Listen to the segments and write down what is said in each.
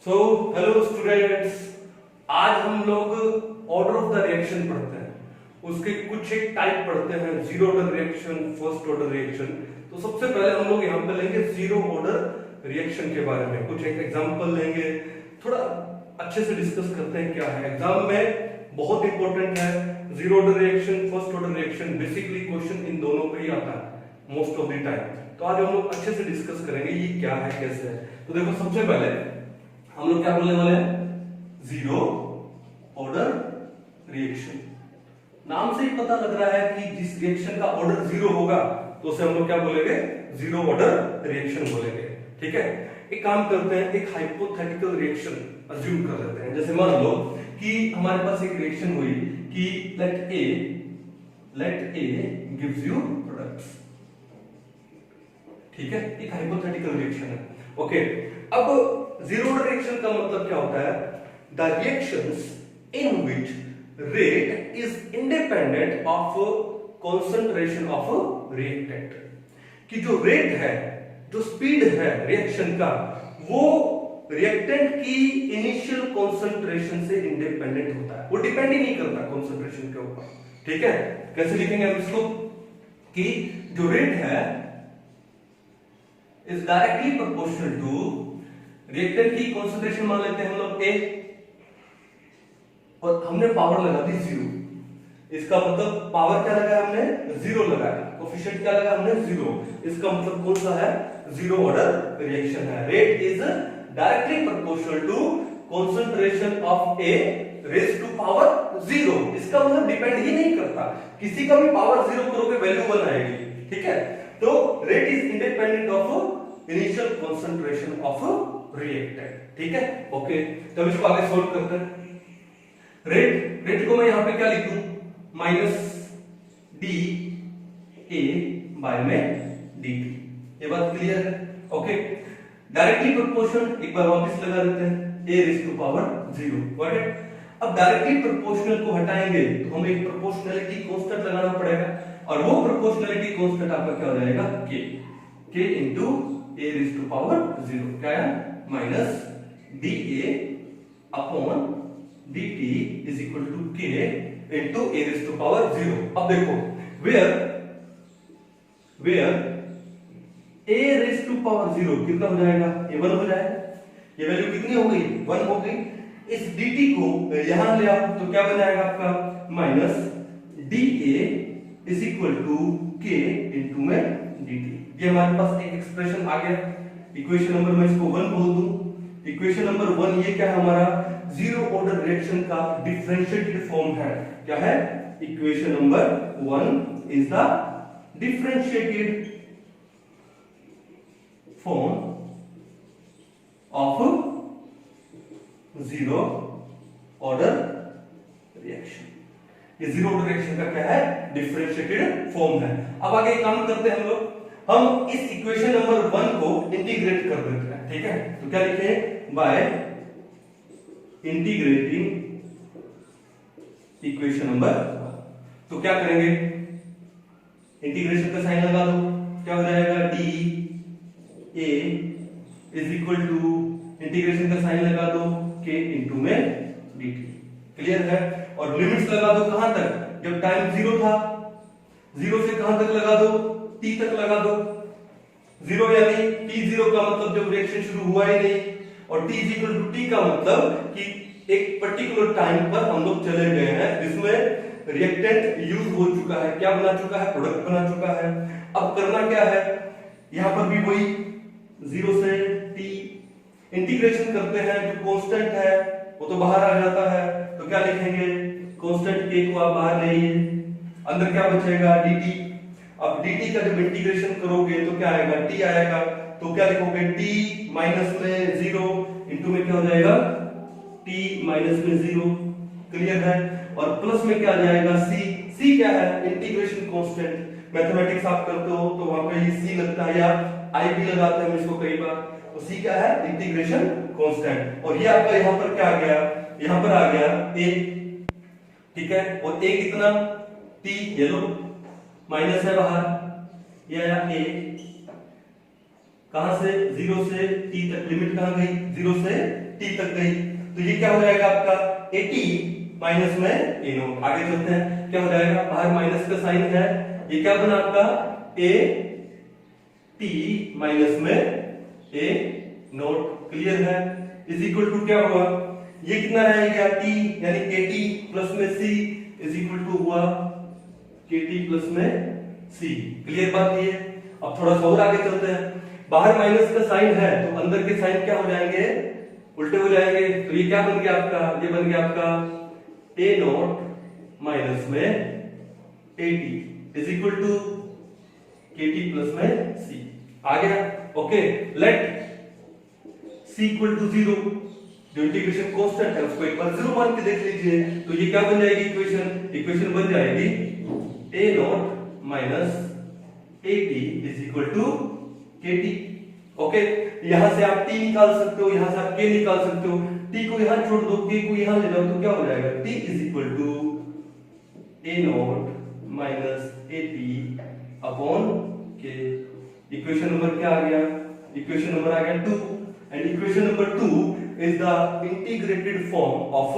So hello students, आज हम लोग ऑर्डर ऑफ द रिएक्शन पढ़ते हैं। उसके कुछ एक टाइप पढ़ते हैं, zero order reaction, first order reaction. तो सबसे पहले हम लोग यहाँ पे लेंगे जीरो ऑर्डर रिएक्शन के बारे में, कुछ एक एग्जांपल लेंगे, थोड़ा अच्छे से डिस्कस करते हैं क्या है। एग्जाम में बहुत इंपॉर्टेंट है zero order reaction, first order reaction. Basically question in दोनों पे ही आता है मोस्ट ऑफ द टाइम। तो आज हम लोग अच्छे से डिस्कस करेंगे ये क्या है, कैसे है। तो देखो, सबसे पहले हम लोग क्या बोलने वाले हैं, जीरो ऑर्डर रिएक्शन। नाम से ही पता लग रहा है कि जिस रिएक्शन का ऑर्डर जीरो होगा तो उसे हम लोग क्या बोलेंगे, जीरो ऑर्डर रिएक्शन बोलेंगे। ठीक है, एक काम करते हैं, एक हाइपोथेटिकल रिएक्शन अज्यूम कर लेते हैं। जैसे मान लो कि हमारे पास एक रिएक्शन हुई कि let A gives you products. ठीक है, एक हाइपोथेटिकल रिएक्शन है। ओके, अब जीरो ऑर्डर रिएक्शन का मतलब क्या होता है, the reactions in which rate is independent of concentration of reactant. कि जो रेट है, जो स्पीड है रिएक्शन का, वो रिएक्टेंट की इनिशियल कंसंट्रेशन से इंडिपेंडेंट होता है, वो डिपेंड ही नहीं करता कंसंट्रेशन के ऊपर। ठीक है, कैसे लिखेंगे हम इसको कि जो रेट है is directly proportional to reactant की कंसंट्रेशन, मान लेते हैं हम लोग A, और हमने पावर लगा दी जीरो। इसका मतलब पावर क्या लगाया हमने, जीरो लगाया। कोफिशिएंट क्या लगाया हमने, जीरो। इसका मतलब कौन सा है, जीरो ऑर्डर रिएक्शन है। Rate is directly proportional to concentration of A raise to power zero. इसका मतलब डिपेंड ही नहीं करता, किसी का भी पावर जीरो करोगे वैल्यू 1 आएगी। ठीक है, तो rate is independent of initial concentration of reactant. ठीक है, ओके। तो अब इसको आगे सोल्व करते हैं। रेट को मैं यहां पे क्या लिख दूं, माइनस डी ए बाय में डी टी। ये बात क्लियर है। ओके, डायरेक्टली प्रोपोर्शनल एक बार वापस लगा देते हैं, A raise to power zero. Got it. अब डायरेक्टली प्रोपोर्शनल को हटाएंगे तो हमें एक प्रोपोर्शनलिटी कांस्टेंट लगाना पड़ेगा, और वो प्रोपोर्शनलिटी कांस्टेंट आपका क्या हो जाएगा, K into A raise to power zero. क्या है, minus D A upon D T is equal to K into A raise to power zero. अब देखो, where A raise to power zero कितना हो जाएगा, ये 1 हो जाएगा। ये वैल्यू कितनी हो गई, 1 हो गई। इस dt को यहां ले आओ तो क्या बन जाएगा आपका, minus D A is equal to K into में dt। ये हमारे पास एक एक्सप्रेशन आ गया। इक्वेशन नंबर, मैं इसको 1 बोल दूं। इक्वेशन नंबर 1 ये क्या है, हमारा जीरो ऑर्डर रिएक्शन का डिफरेंशिएटेड फॉर्म है। क्या है, equation number 1 is the differentiated form of zero order reaction. ये जीरो ऑर्डर रिएक्शन का क्या है, डिफरेंशिएटेड फॉर्म है। अब आगे काम करते हैं हम लोग, हम इस इक्वेशन नंबर 1 को इंटीग्रेट कर देते हैं। ठीक है, तो क्या लिखें, बाय इंटीग्रेटिंग इक्वेशन नंबर 1। तो क्या करेंगे, इंटीग्रेशन का साइन लगा दो, क्या हो जाएगा, D A is equal to, integration का साइन लगा दो, के इंटू में डी टी। क्लियर है। और लिमिट्स लगा दो कहां तक, जब टाइम जीरो था, जीरो से कहां तक लगा दो, टी तक लगा दो। जीरो यानी टी जीरो का मतलब जब रिएक्शन शुरू हुआ ही नहीं, और T is equal to T का मतलब कि एक पर्टिकुलर टाइम पर हम लोग चले गए हैं जिसमें रिएक्टेंट यूज हो चुका है, क्या बना चुका है, प्रोडक्ट बना चुका है। अब करना क्या है, यहां पर भी वही जीरो से टी इंटीग्रेशन करते हैं, जो कांस्टेंट है वो तो बाहर आ जाता है। तो क्या लिखेंगे, कांस्टेंट के को आप बाहर ले आइए, अंदर क्या बचेगा, dt। अब dt का जब इंटीग्रेशन करोगे तो क्या आएगा, t आएगा। तो क्या लिखोगे, t माइनस में जीरो इंटू में क्या हो जाएगा, t माइनस में जीरो। क्लियर है। और प्लस में क्या आ जाएगा, c क्या है, इंटीग्रेशन कांस्टेंट। मैथमेटिक्स आप करते हो तो वहां पे ये c लगता है, या i भी लगाते हैं हम इसको कई बार। तो c क्या है, इंटीग्रेशन कांस्टेंट। और ये आपका यहां पर क्या आ गया, यहां पर आ गया a। ठीक है, और a कितना, t, ये लो माइनस है बाहर, ये आया a। कहां से, जीरो से टी तक लिमिट कहां गई, जीरो से टी तक गई, तो ये क्या हो जाएगा आपका एटी माइनस में ए नोट। आगे चलते हैं, क्या हो जाएगा, बाहर माइनस का साइन है, ये क्या बना आपका ए टी माइनस में ए नोट। क्लियर है, इज इक्वल टू क्या हुआ, ये कितना रहेगा टी, यानी के टी प्लस में सी इज इक्वल टू हुआ के टी प्लस में सी। क्लियर बात ये। अब थोड़ा सा और आगे चलते हैं, बाहर माइनस का साइन है तो अंदर के साइन क्या हो जाएंगे, उल्टे हो जाएंगे। तो ये क्या बन गया आपका, ये बन गया आपका ए नोट माइनस में A T is equal to K T plus में सी। आ गया, okay. Let C equal to 0, जो इंटीग्रेशन कांस्टेंट है उसको एक बार 0 मान के देख लीजिए, तो ये क्या बन जाएगी इक्वेशन बन जाएगी A naught minus A T is equal to K T. Okay, यहां से आप टी निकाल सकते हो, यहां से आप के निकाल सकते हो, टी को यहां छोड़ दो, के को यहां ले जाओ, तो क्या हो जाएगा T is equal to A naught minus A T upon K. Equation number क्या आ गया, इक्वेशन नंबर आ गया 2, and equation number 2 is the integrated form of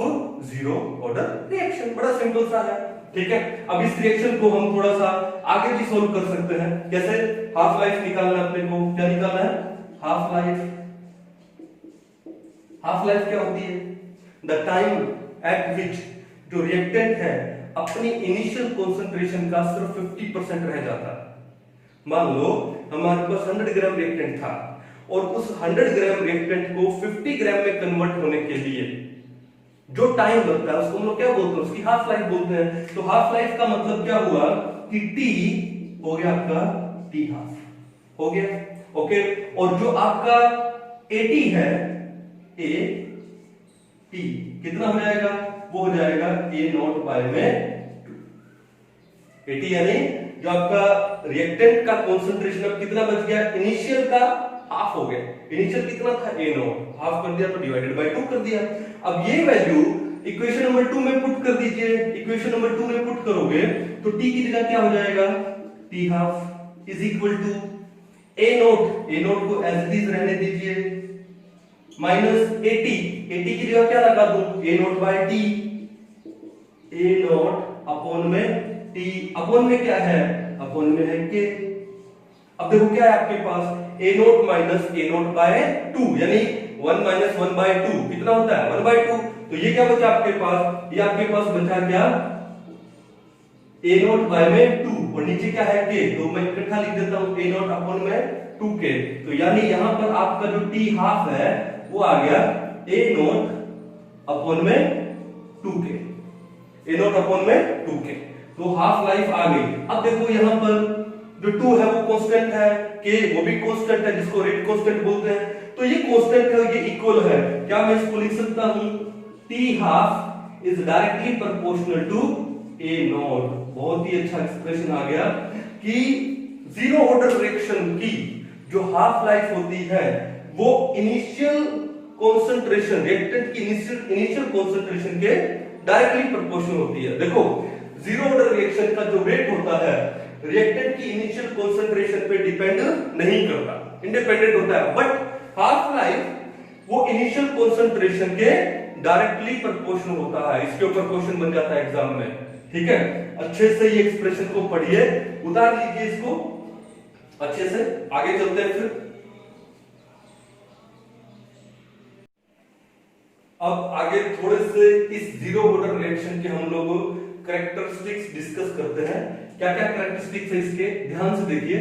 zero order reaction। बड़ा सिंपल सा है, ठीक है। अब इस रिएक्शन को हम थोड़ा सा आगे भी सोल्व कर सकते हैं। कैसे, हाफ लाइफ निकालना है अपने को, क्या निकालना है, हाफ लाइफ। हाफ लाइफ क्या होती है, द टाइम एट विच जो रिएक्टेंट है अपनी इनिशियल कंसंट्रेशन का सिर्फ 50% रह जाता है। मान लो हमारे पास 100 ग्राम रिएक्टेंट था और उस 100 ग्राम रिएक्टेंट को 50 ग्राम में कन्वर्ट होने के लिए जो टाइम लगता है उसको हम लोग क्या बोलते हैं, उसकी हाफ लाइफ बोलते हैं। तो हाफ लाइफ का मतलब क्या हुआ कि टी हो गया आपका टी हाफ हो गया, ओके। और जो आपका एटी है ए टी कितना हो जाएगा, वो हो जाएगा ए नॉट बाय में 80, यानी जो आपका रिएक्टेंट का कंसंट्रेशन अब कितना बच गया, इनिशियल का हाफ हो गया। इनिशियल कितना था ए नॉट, हाफ कर दिया तो डिवाइडेड बाय 2 कर दिया। अब ये वैल्यू इक्वेशन नंबर 2 में पुट कर दीजिए। इक्वेशन नंबर 2 में पुट करोगे तो टी की जगह क्या हो जाएगा, T half is equal to A naught को एज इट इज रहने दीजिए माइनस 80 की जगह क्या लगा दूं, A naught by T, A naught upon में टी, अपॉन में क्या है, अपॉन में है के। अब देखो क्या है आपके पास, ए नोट माइनस ए नोट बाय 2, यानी 1 माइनस 1 बाय 2 कितना होता है 1 बाय 2। तो ये क्या बचा आपके पास, ये आपके पास बचा क्या, ए नोट बाय में 2 और नीचे क्या है के, तो मैं इकट्ठा लिख देता हूं ए नोट अपॉन में 2 के। तो यानी यहां पर आपका जो टी हाफ है वो आ गया ए नोट अपॉन में 2 के, ए नोट अपॉन में 2 के। तो हाफ लाइफ आ गई। अब देखो यहां पर जो 2 है वो कांस्टेंट है, के वो भी कांस्टेंट है जिसको रेट कांस्टेंट बोलते हैं। तो ये कांस्टेंट है, ये इक्वल है, क्या मैं इसको लिख सकता हूं, T half is directly proportional to A naught. बहुत ही अच्छा एक्सप्रेशन आ गया कि जीरो ऑर्डर रिएक्शन की जो हाफ लाइफ होती है वो इनिशियल कंसंट्रेशन, रिएक्टेंट की इनिशियल कंसंट्रेशन के डायरेक्टली प्रोपोर्शनल होती है। देखो जीरो ऑर्डर रिएक्शन का जो रेट होता है रिएक्टेंट की इनिशियल कंसंट्रेशन पे डिपेंड नहीं करता, इंडिपेंडेंट होता है। बट हाफ लाइफ वो इनिशियल कंसंट्रेशन के डायरेक्टली प्रोपोर्शनल होता है। इसके ऊपर क्वेश्चन बन जाता है एग्जाम में, ठीक है। अच्छे से ये एक्सप्रेशन को पढ़िए, उतार लीजिए इसको अच्छे से, आगे चलते हैं फिर। अब आगे थोड़े से इस जीरो ऑर्डर रिएक्शन के हम लोग कैरेक्टरिस्टिक्स डिस्कस करते हैं। क्या क्या कैरेक्टरिस्टिक्स है इसके, ध्यान से देखिए।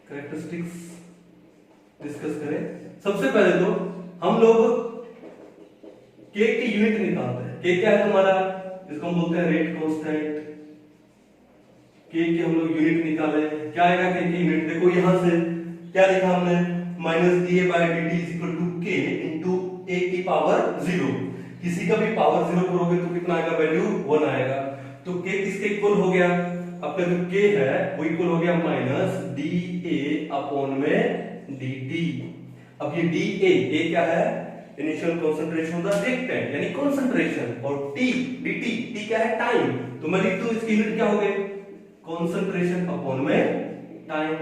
कैरेक्टरिस्टिक्स डिस्कस करें। सबसे पहले तो हम लोग के की यूनिट निकालते हैं। के क्या है हमारा, इसको हम बोलते हैं रेट कांस्टेंट। के की हम लोग यूनिट निकाले, क्या आएगा के की यूनिट, देखो यहां से क्या लिखा हमने, minus D A by D T is equal to K into A की पावर 0। किसी का भी पावर 0 करोगे तो कितना आएगा, वैल्यू 1 आएगा। तो k किसके इक्वल हो गया, अपना जो k है वो इक्वल हो गया माइनस डी ए अपॉन में डी टी। अब ये डी ए क्या है, initial concentration of the reactant यानी कंसंट्रेशन, और टी डी टी क्या है, टाइम। तो मैं लिख दूं इसकी यूनिट क्या हो गई, कंसंट्रेशन अपॉन में टाइम।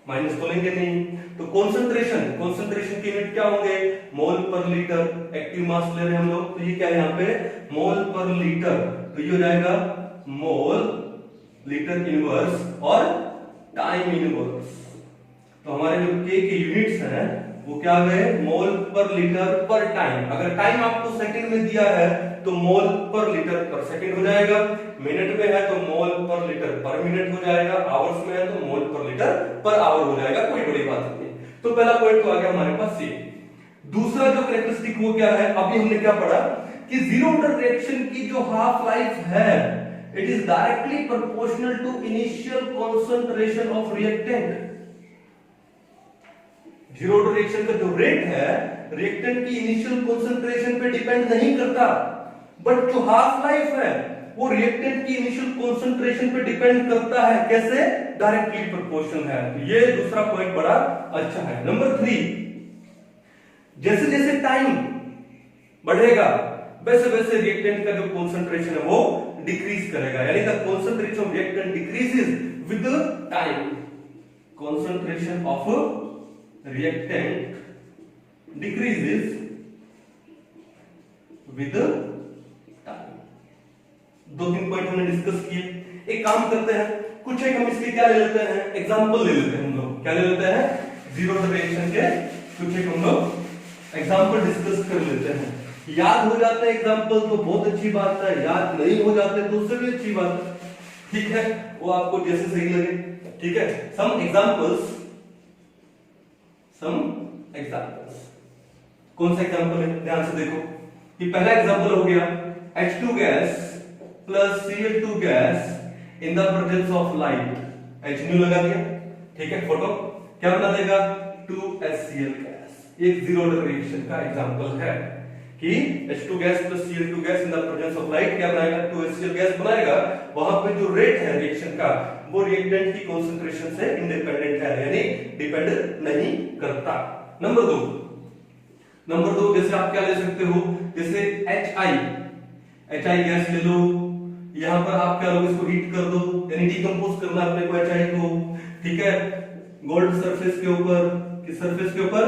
माइनस तो लेंगे नहीं। तो कॉन्सेंट्रेशन, कॉन्सेंट्रेशन के यूनिट क्या होंगे, मोल पर लीटर। एक्टिव मास ले रहे हैं हम लोग, तो ये क्या है यहाँ पे मोल पर लीटर, तो ये हो जाएगा मोल लीटर इनवर्स और टाइम इनवर्स। तो हमारे जो के यूनिट्स हैं वो क्या गए, मोल पर लीटर पर टाइम। अगर टाइम आपको सेकंड में दिया है तो मोल पर लीटर पर सेकंड हो जाएगा, मिनट में है तो मोल पर लीटर पर मिनट हो जाएगा, आवर्स में है तो मोल पर लीटर पर आवर हो जाएगा, कोई बड़ी बात नहीं। तो पहला पॉइंट तो आ गया हमारे पास ये। दूसरा जो कैरेक्टरिस्टिक वो क्या है, अभी हमने क्या पढ़ा कि जीरो ऑर्डर रिएक्शन की जो हाफ लाइफ है it is directly proportional to initial concentration of reactant. Zero order reaction का जो रेट है रिएक्टेंट की इनिशियल कॉन्सेंट्रेशन पे डिपेंड नहीं करता, बट जो हाफ लाइफ है वो रिएक्टेंट की इनिशियल कॉन्सेंट्रेशन पे डिपेंड करता है। कैसे, डायरेक्टली प्रोपोर्शनल है। तो ये दूसरा पॉइंट बड़ा अच्छा है। नंबर 3, जैसे जैसे टाइम बढ़ेगा वैसे वैसे रिएक्टेंट का जो कॉन्सेंट्रेशन है वो डिक्रीज करेगा, यानी the concentration of reactant decreases with time. Concentration of reactant decreases with time. 2-3 point हमने डिस्कस किए। एक काम करते हैं, कुछ एक हम इसके क्या ले लेते हैं, एग्जांपल ले लेते हैं। हम लोग क्या ले लेते हैं, जीरो ऑर्डर रिएक्शन के कुछ एक हम लोग एग्जांपल डिस्कस कर लेते हैं। याद हो जाता है एग्जांपल तो बहुत अच्छी बात है, याद नहीं हो जाते तो उससे भी अच्छी बात है। ठीक है, वो आपको जैसे सही लगे। ठीक है, सम एग्जांपल्स कौन सा एग्जांपल है, ध्यान से देखो। कि पहला एग्जांपल हो गया H2 gas plus Cl2 gas in the presence of light. H लगा दिया, ठीक है, फोटो क्या बना देगा 2HCl गैस। एक जीरो ऑर्डर रिएक्शन का एग्जांपल है कि H2 gas plus Cl2 gas in the presence of light क्या बनाएगा, 2HCl गैस बनाएगा। वहां पे जो रेट है रिएक्शन का वो रिएक्टेंट की कॉन्सेंट्रेशन से इंडिपेंडेंट है, यानी डिपेंड नहीं करता। नंबर 2, जैसे आप क्या ले सकते हो, जैसे HI गैस ले लो, यहां पर आप क्या लो, इसको हीट कर दो, यानी डिकंपोज करना अपने को HI को। ठीक है, गोल्ड सरफेस के ऊपर, किस सरफेस के ऊपर,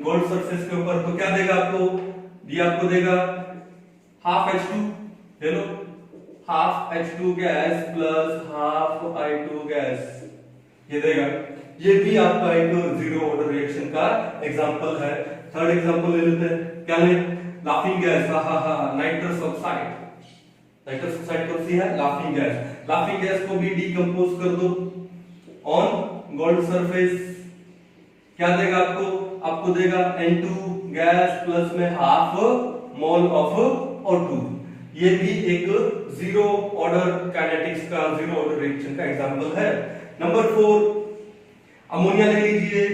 गोल्ड सरफेस के ऊपर। तो क्या देगा आपको, ये आपको देगा हाफ H2 ले लो, half H2 gas plus half I2 gas, ये देगा। ये भी आपका एक जीरो ऑर्डर रिएक्शन का एग्जांपल है। थर्ड एग्जांपल ले लेते हैं, क्या ले, laughing gas, nitrous oxide. Nitrous oxide कौन सी है, लाफिंग गैस। लाफिंग गैस को भी डिकंपोज कर दो ऑन गोल्ड सरफेस, क्या देगा आपको देगा N2 गैस प्लस में हाफ मोल ऑफ O2। ये भी एक जीरो ऑर्डर काइनेटिक्स का, जीरो ऑर्डर रिएक्शन का एग्जांपल है। नंबर 4, अमोनिया ले लीजिए,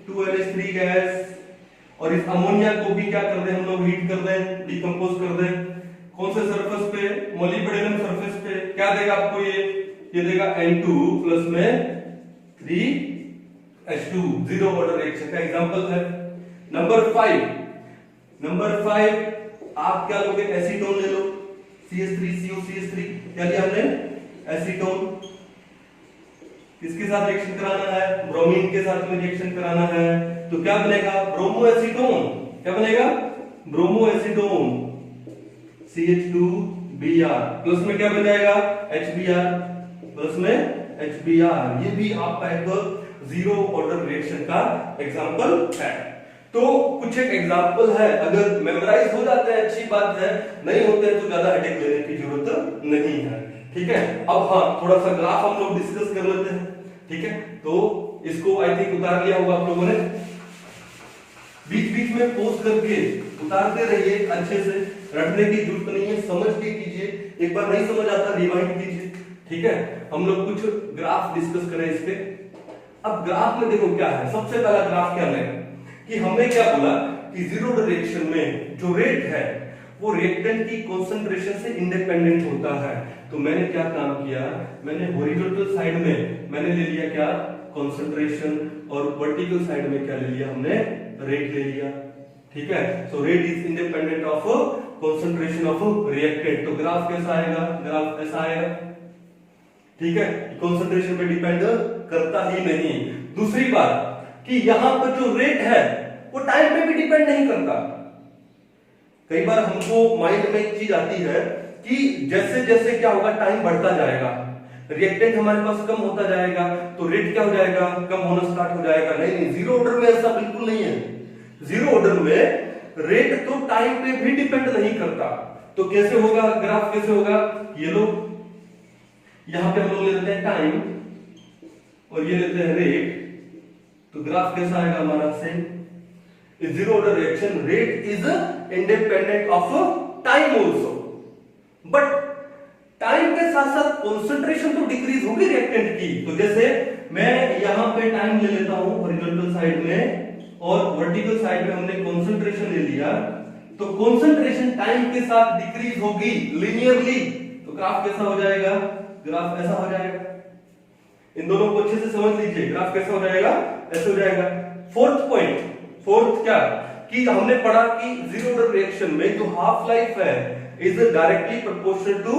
2NH3 गैस, और इस अमोनिया को भी क्या कर दें हम लोग, हीट कर दें, डिकंपोज कर दें। कौन से सरफेस पे, मोलिब्डेनम सरफेस पे। क्या देगा आपको, ये देगा N2 प्लस में 3H2, जीरो ऑर्डर रिएक्शन का एग्जांपल है। नंबर 5 आप क्या लोगे, एसीटोन ले लो, CH3COCH3। क्या लिया हमने, एसीटोन। किसके साथ रिएक्शन कराना है, ब्रोमीन के साथ में रिएक्शन कराना है, तो क्या बनेगा, ब्रोमो एसीटोन। क्या बनेगा, ब्रोमो एसीटोन, CH2Br प्लस में क्या बन जाएगा, HBr प्लस में HBr। ये भी आपका एक जीरो ऑर्डर रिएक्शन का एग्जांपल है। तो कुछ एक एग्जांपल है, अगर मेमोराइज हो जाते हैं अच्छी बात है, नहीं होते हैं तो ज्यादा हेडेक लेने की जरूरत नहीं है। ठीक है, अब हाँ थोड़ा सा ग्राफ हम लोग डिस्कस कर लेते हैं। ठीक है, तो इसको आई थिंक उतार लिया होगा आप लोगों ने, बीच बीच में पॉज करके उतारते रहिए, अच्छे से रटने की जरूरत नहीं है, समझ के कीजिए, एक बार नहीं समझ आता रिवाइंड कीजिए। ठीक है, हम लोग कुछ ग्राफ डिस्कस करें इस पे। अब ग्राफ में देखो क्या है, सबसे पहला ग्राफ क्या है कि हमने क्या बोला कि जीरो रिएक्शन में जो रेट है वो रिएक्टेंट की कंसंट्रेशन से इंडिपेंडेंट होता है। तो मैंने क्या काम किया, मैंने हॉरिजॉन्टल साइड में मैंने ले लिया क्या, कंसंट्रेशन, और वर्टिकल साइड में क्या ले लिया हमने, रेट ले लिया। ठीक है, so rate is independent of concentration of reactant. तो ग्राफ कैसा आएगा, ग्राफ ऐसा आएगा। ठीक है, कंसंट्रेशन पे डिपेंड करता ही नहीं। दूसरी बात कि यहां पर जो रेट है वो टाइम पे भी डिपेंड नहीं करता। कई बार हमको माइंड में एक चीज आती है कि जैसे जैसे क्या होगा, टाइम बढ़ता जाएगा, रिएक्टेंट हमारे पास कम होता जाएगा तो रेट क्या हो जाएगा, कम होना स्टार्ट हो जाएगा। नहीं नहीं, जीरो ऑर्डर में ऐसा बिल्कुल नहीं है। जीरो ऑर्डर में रेट तो टाइम पे भी डिपेंड नहीं करता। तो कैसे होगा ग्राफ, कैसे होगा, ये लो, यहां पे हम लोग ले लेते हैं टाइम और ये लेते हैं रेट, तो ग्राफ कैसा आएगा हमारा, same. Zero order reaction, rate is independent of time also, but time के साथ साथ कंसंट्रेशन तो डिक्रीज होगी रिएक्टेंट की। तो जैसे मैं यहां पे टाइम ले लेता हूं हॉरिजॉन्टल साइड में और वर्टिकल साइड में हमने कंसंट्रेशन ले लिया, तो कंसंट्रेशन टाइम के साथ डिक्रीज होगी लिनियरली। तो ग्राफ कैसा हो जाएगा, ग्राफ ऐसा हो जाएगा। इन दोनों को अच्छे से समझ लीजिए, ग्राफ कैसा हो जाएगा, ऐसे हो जाएगा। फोर्थ पॉइंट, फोर्थ क्या कि हमने पढ़ा कि जीरो ऑर्डर रिएक्शन में जो हाफ लाइफ है is directly proportional to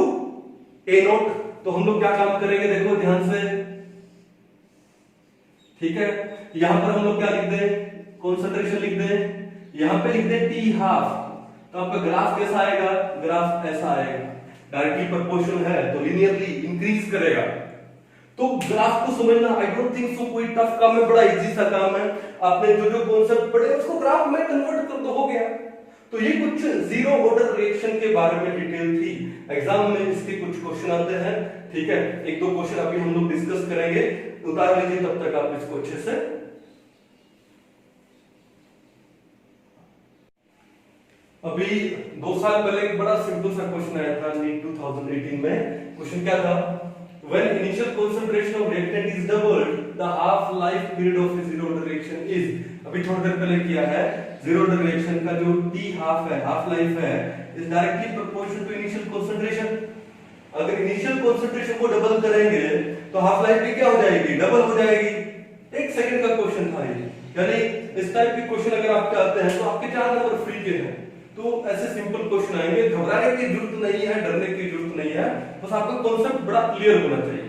A naught. तो हम लोग क्या काम करेंगे, देखो ध्यान से, ठीक है। यहां पर हम लोग क्या लिख दें, कंसंट्रेशन लिख दें, यहां पे लिख दें टी हाफ। तो आपका ग्राफ कैसा आएगा, ग्राफ ऐसा आएगा, डायरेक्टली प्रोपोर्शनल है तो लिनियरली इंक्रीज करेगा। तो ग्राफ को समझना आई डोंट थिंक सो कोई टफ काम है, बड़ा इजी सा काम है। आपने जो जो कॉन्सेप्ट पढ़े उसको ग्राफ में कन्वर्ट कर दो, हो गया। तो ये कुछ जीरो ऑर्डर रिएक्शन के बारे में डिटेल थी। एग्जाम में इसके कुछ क्वेश्चन आते हैं, ठीक है। एक दो क्वेश्चन अभी हम लोग डिस्कस करेंगे, उतार लीजिए तब तक आप इसको अच्छे से। अभी 2 साल पहले एक बड़ा सिंपल सा क्वेश्चन आया था नीट 2018 में। क्वेश्चन क्या था, when initial concentration of reactant is doubled the half life period of a zero order reaction is। अभी थोड़ी देर पहले किया है, जीरो ऑर्डर रिएक्शन का जो टी हाफ है, हाफ लाइफ है, is directly proportional to initial concentration. अगर इनिशियल कंसंट्रेशन को डबल करेंगे तो हाफ लाइफ भी क्या हो जाएगी, डबल हो जाएगी। 1 सेकंड का क्वेश्चन था ये, यानी इस टाइप के क्वेश्चन अगर आप चाहते हैं तो आपके 4 नंबर फ्री के हैं। तो ऐसे सिंपल क्वेश्चन आएंगे, घबराने की जरूरत नहीं है, डरने की जरूरत नहीं है, बस आपका कॉन्सेप्ट बड़ा क्लियर होना चाहिए।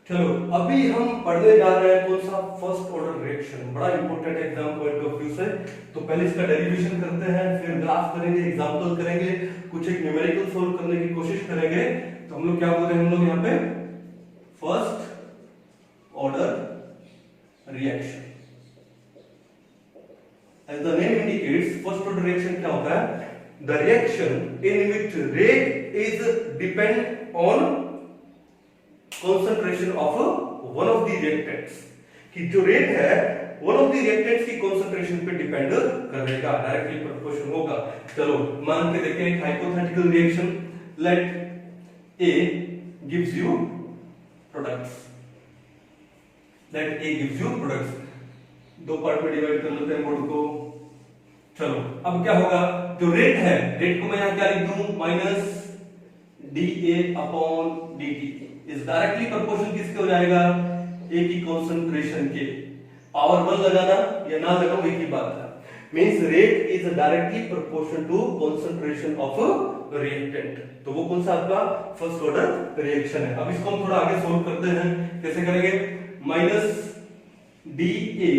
चलो अभी हम पढ़ने जा रहे हैं कौन सा, फर्स्ट ऑर्डर रिएक्शन, बड़ा important exam point of view से। तो पहले इसका डेरिवेशन करते हैं, फिर ग्राफ करेंगे, एग्जांपल करेंगे, कुछ एक न्यूमेरिकल सोल्व करने की कोशिश करेंगे। तो हम लोग क्या बोल रहे हैं, हम लोग यहाँ पे first order reaction, as the name indicates first order reaction क्या होता है, the reaction in which rate is depend on concentration of one of the reactants। कि जो रेट है one of the reactants की concentration पे डिपेंड करेगा, directly proportional होगा। चलो मान के देखें एक hypothetical reaction, let A gives you products, let A gives you products। 2 part में डिवाइड कर लेते हैं बोर्ड को। चलो अब क्या होगा, जो रेट है, रेट को मैं यहां क्या लिख दूं, minus dA upon dt is directly proportional किसके हो जाएगा, A की कंसंट्रेशन के। पावर 1 लगाना या ना लगाओ एक ही बात है, means rate is directly proportional to concentration of reactant. तो वो कौन सा आपका फर्स्ट ऑर्डर रिएक्शन है। अब इसको हम थोड़ा आगे सोल्व करते हैं, कैसे करेंगे, minus dA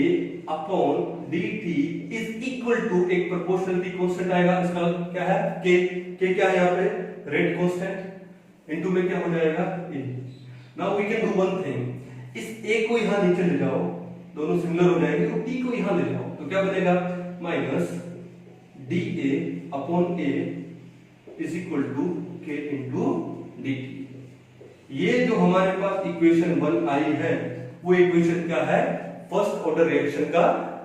upon dt is equal to एक प्रोपोर्शनलिटी कांस्टेंट आएगा, इसका क्या है k क्या है यहाँ पे, रेट कांस्टेंट, इनटू में क्या हो जाएगा a। Now we can do one thing, इस a को यहाँ नीचे ले जाओ, दोनों सिमिलर हो जाएंगे, और t को यहाँ ले जाओ, तो क्या बनेगा, minus dA upon a is equal to k into dt। ये जो हमारे पास इक्वेशन 1 आई है, वो इक्वेशन क्या है, फर्स्ट ऑर्डर रिएक्शन का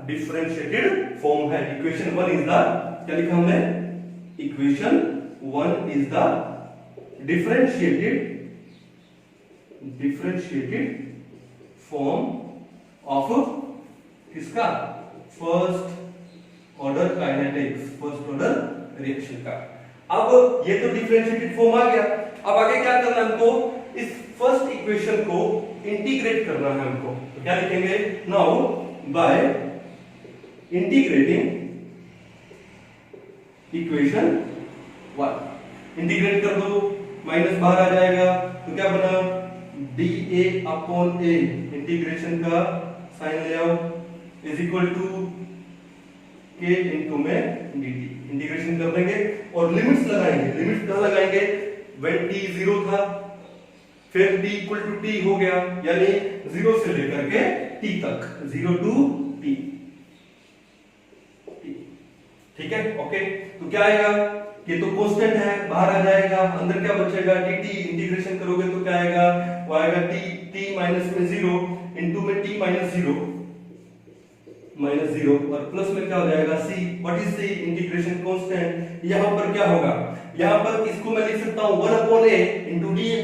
डिफरेंशिएटेड फॉर्म है। इक्वेशन 1 इज द, क्या लिखा हमने, equation 1 is the differentiated form of किसका, first order kinetics, first order reaction का। अब ये तो डिफरेंशिएटेड फॉर्म आ गया, अब आगे क्या करना है हमको, इस फर्स्ट इक्वेशन को इंटीग्रेट करना है हमको। तो क्या लिखेंगे, now by integrating equation 1, integrate कर दो, माइनस बाहर आ जाएगा तो क्या बना D A upon A, integration का साइन ले आओ, is equal to K into में डी टी। इंटीग्रेशन कर देंगे और लिमिट्स लगाएंगे। लिमिट्स कहां लगाएंगे, व्हेन t 0 था, फिर t इक्वल टू t हो गया, यानी 0 से लेकर के t तक, 0 टू t, ठीक है। ओके, तो क्या आएगा, ये तो कांस्टेंट है, बाहर आ जाएगा, अंदर क्या बचेगा dt, इंटीग्रेशन करोगे तो क्या आएगा, वो आएगा t माइनस में 0 इंटू में t माइनस 0 और प्लस में क्या हो जाएगा c, what is c, integration constant. यहां पर क्या होगा, यहां पर इसको मैं लिख सकता हूं 1 upon a into D A,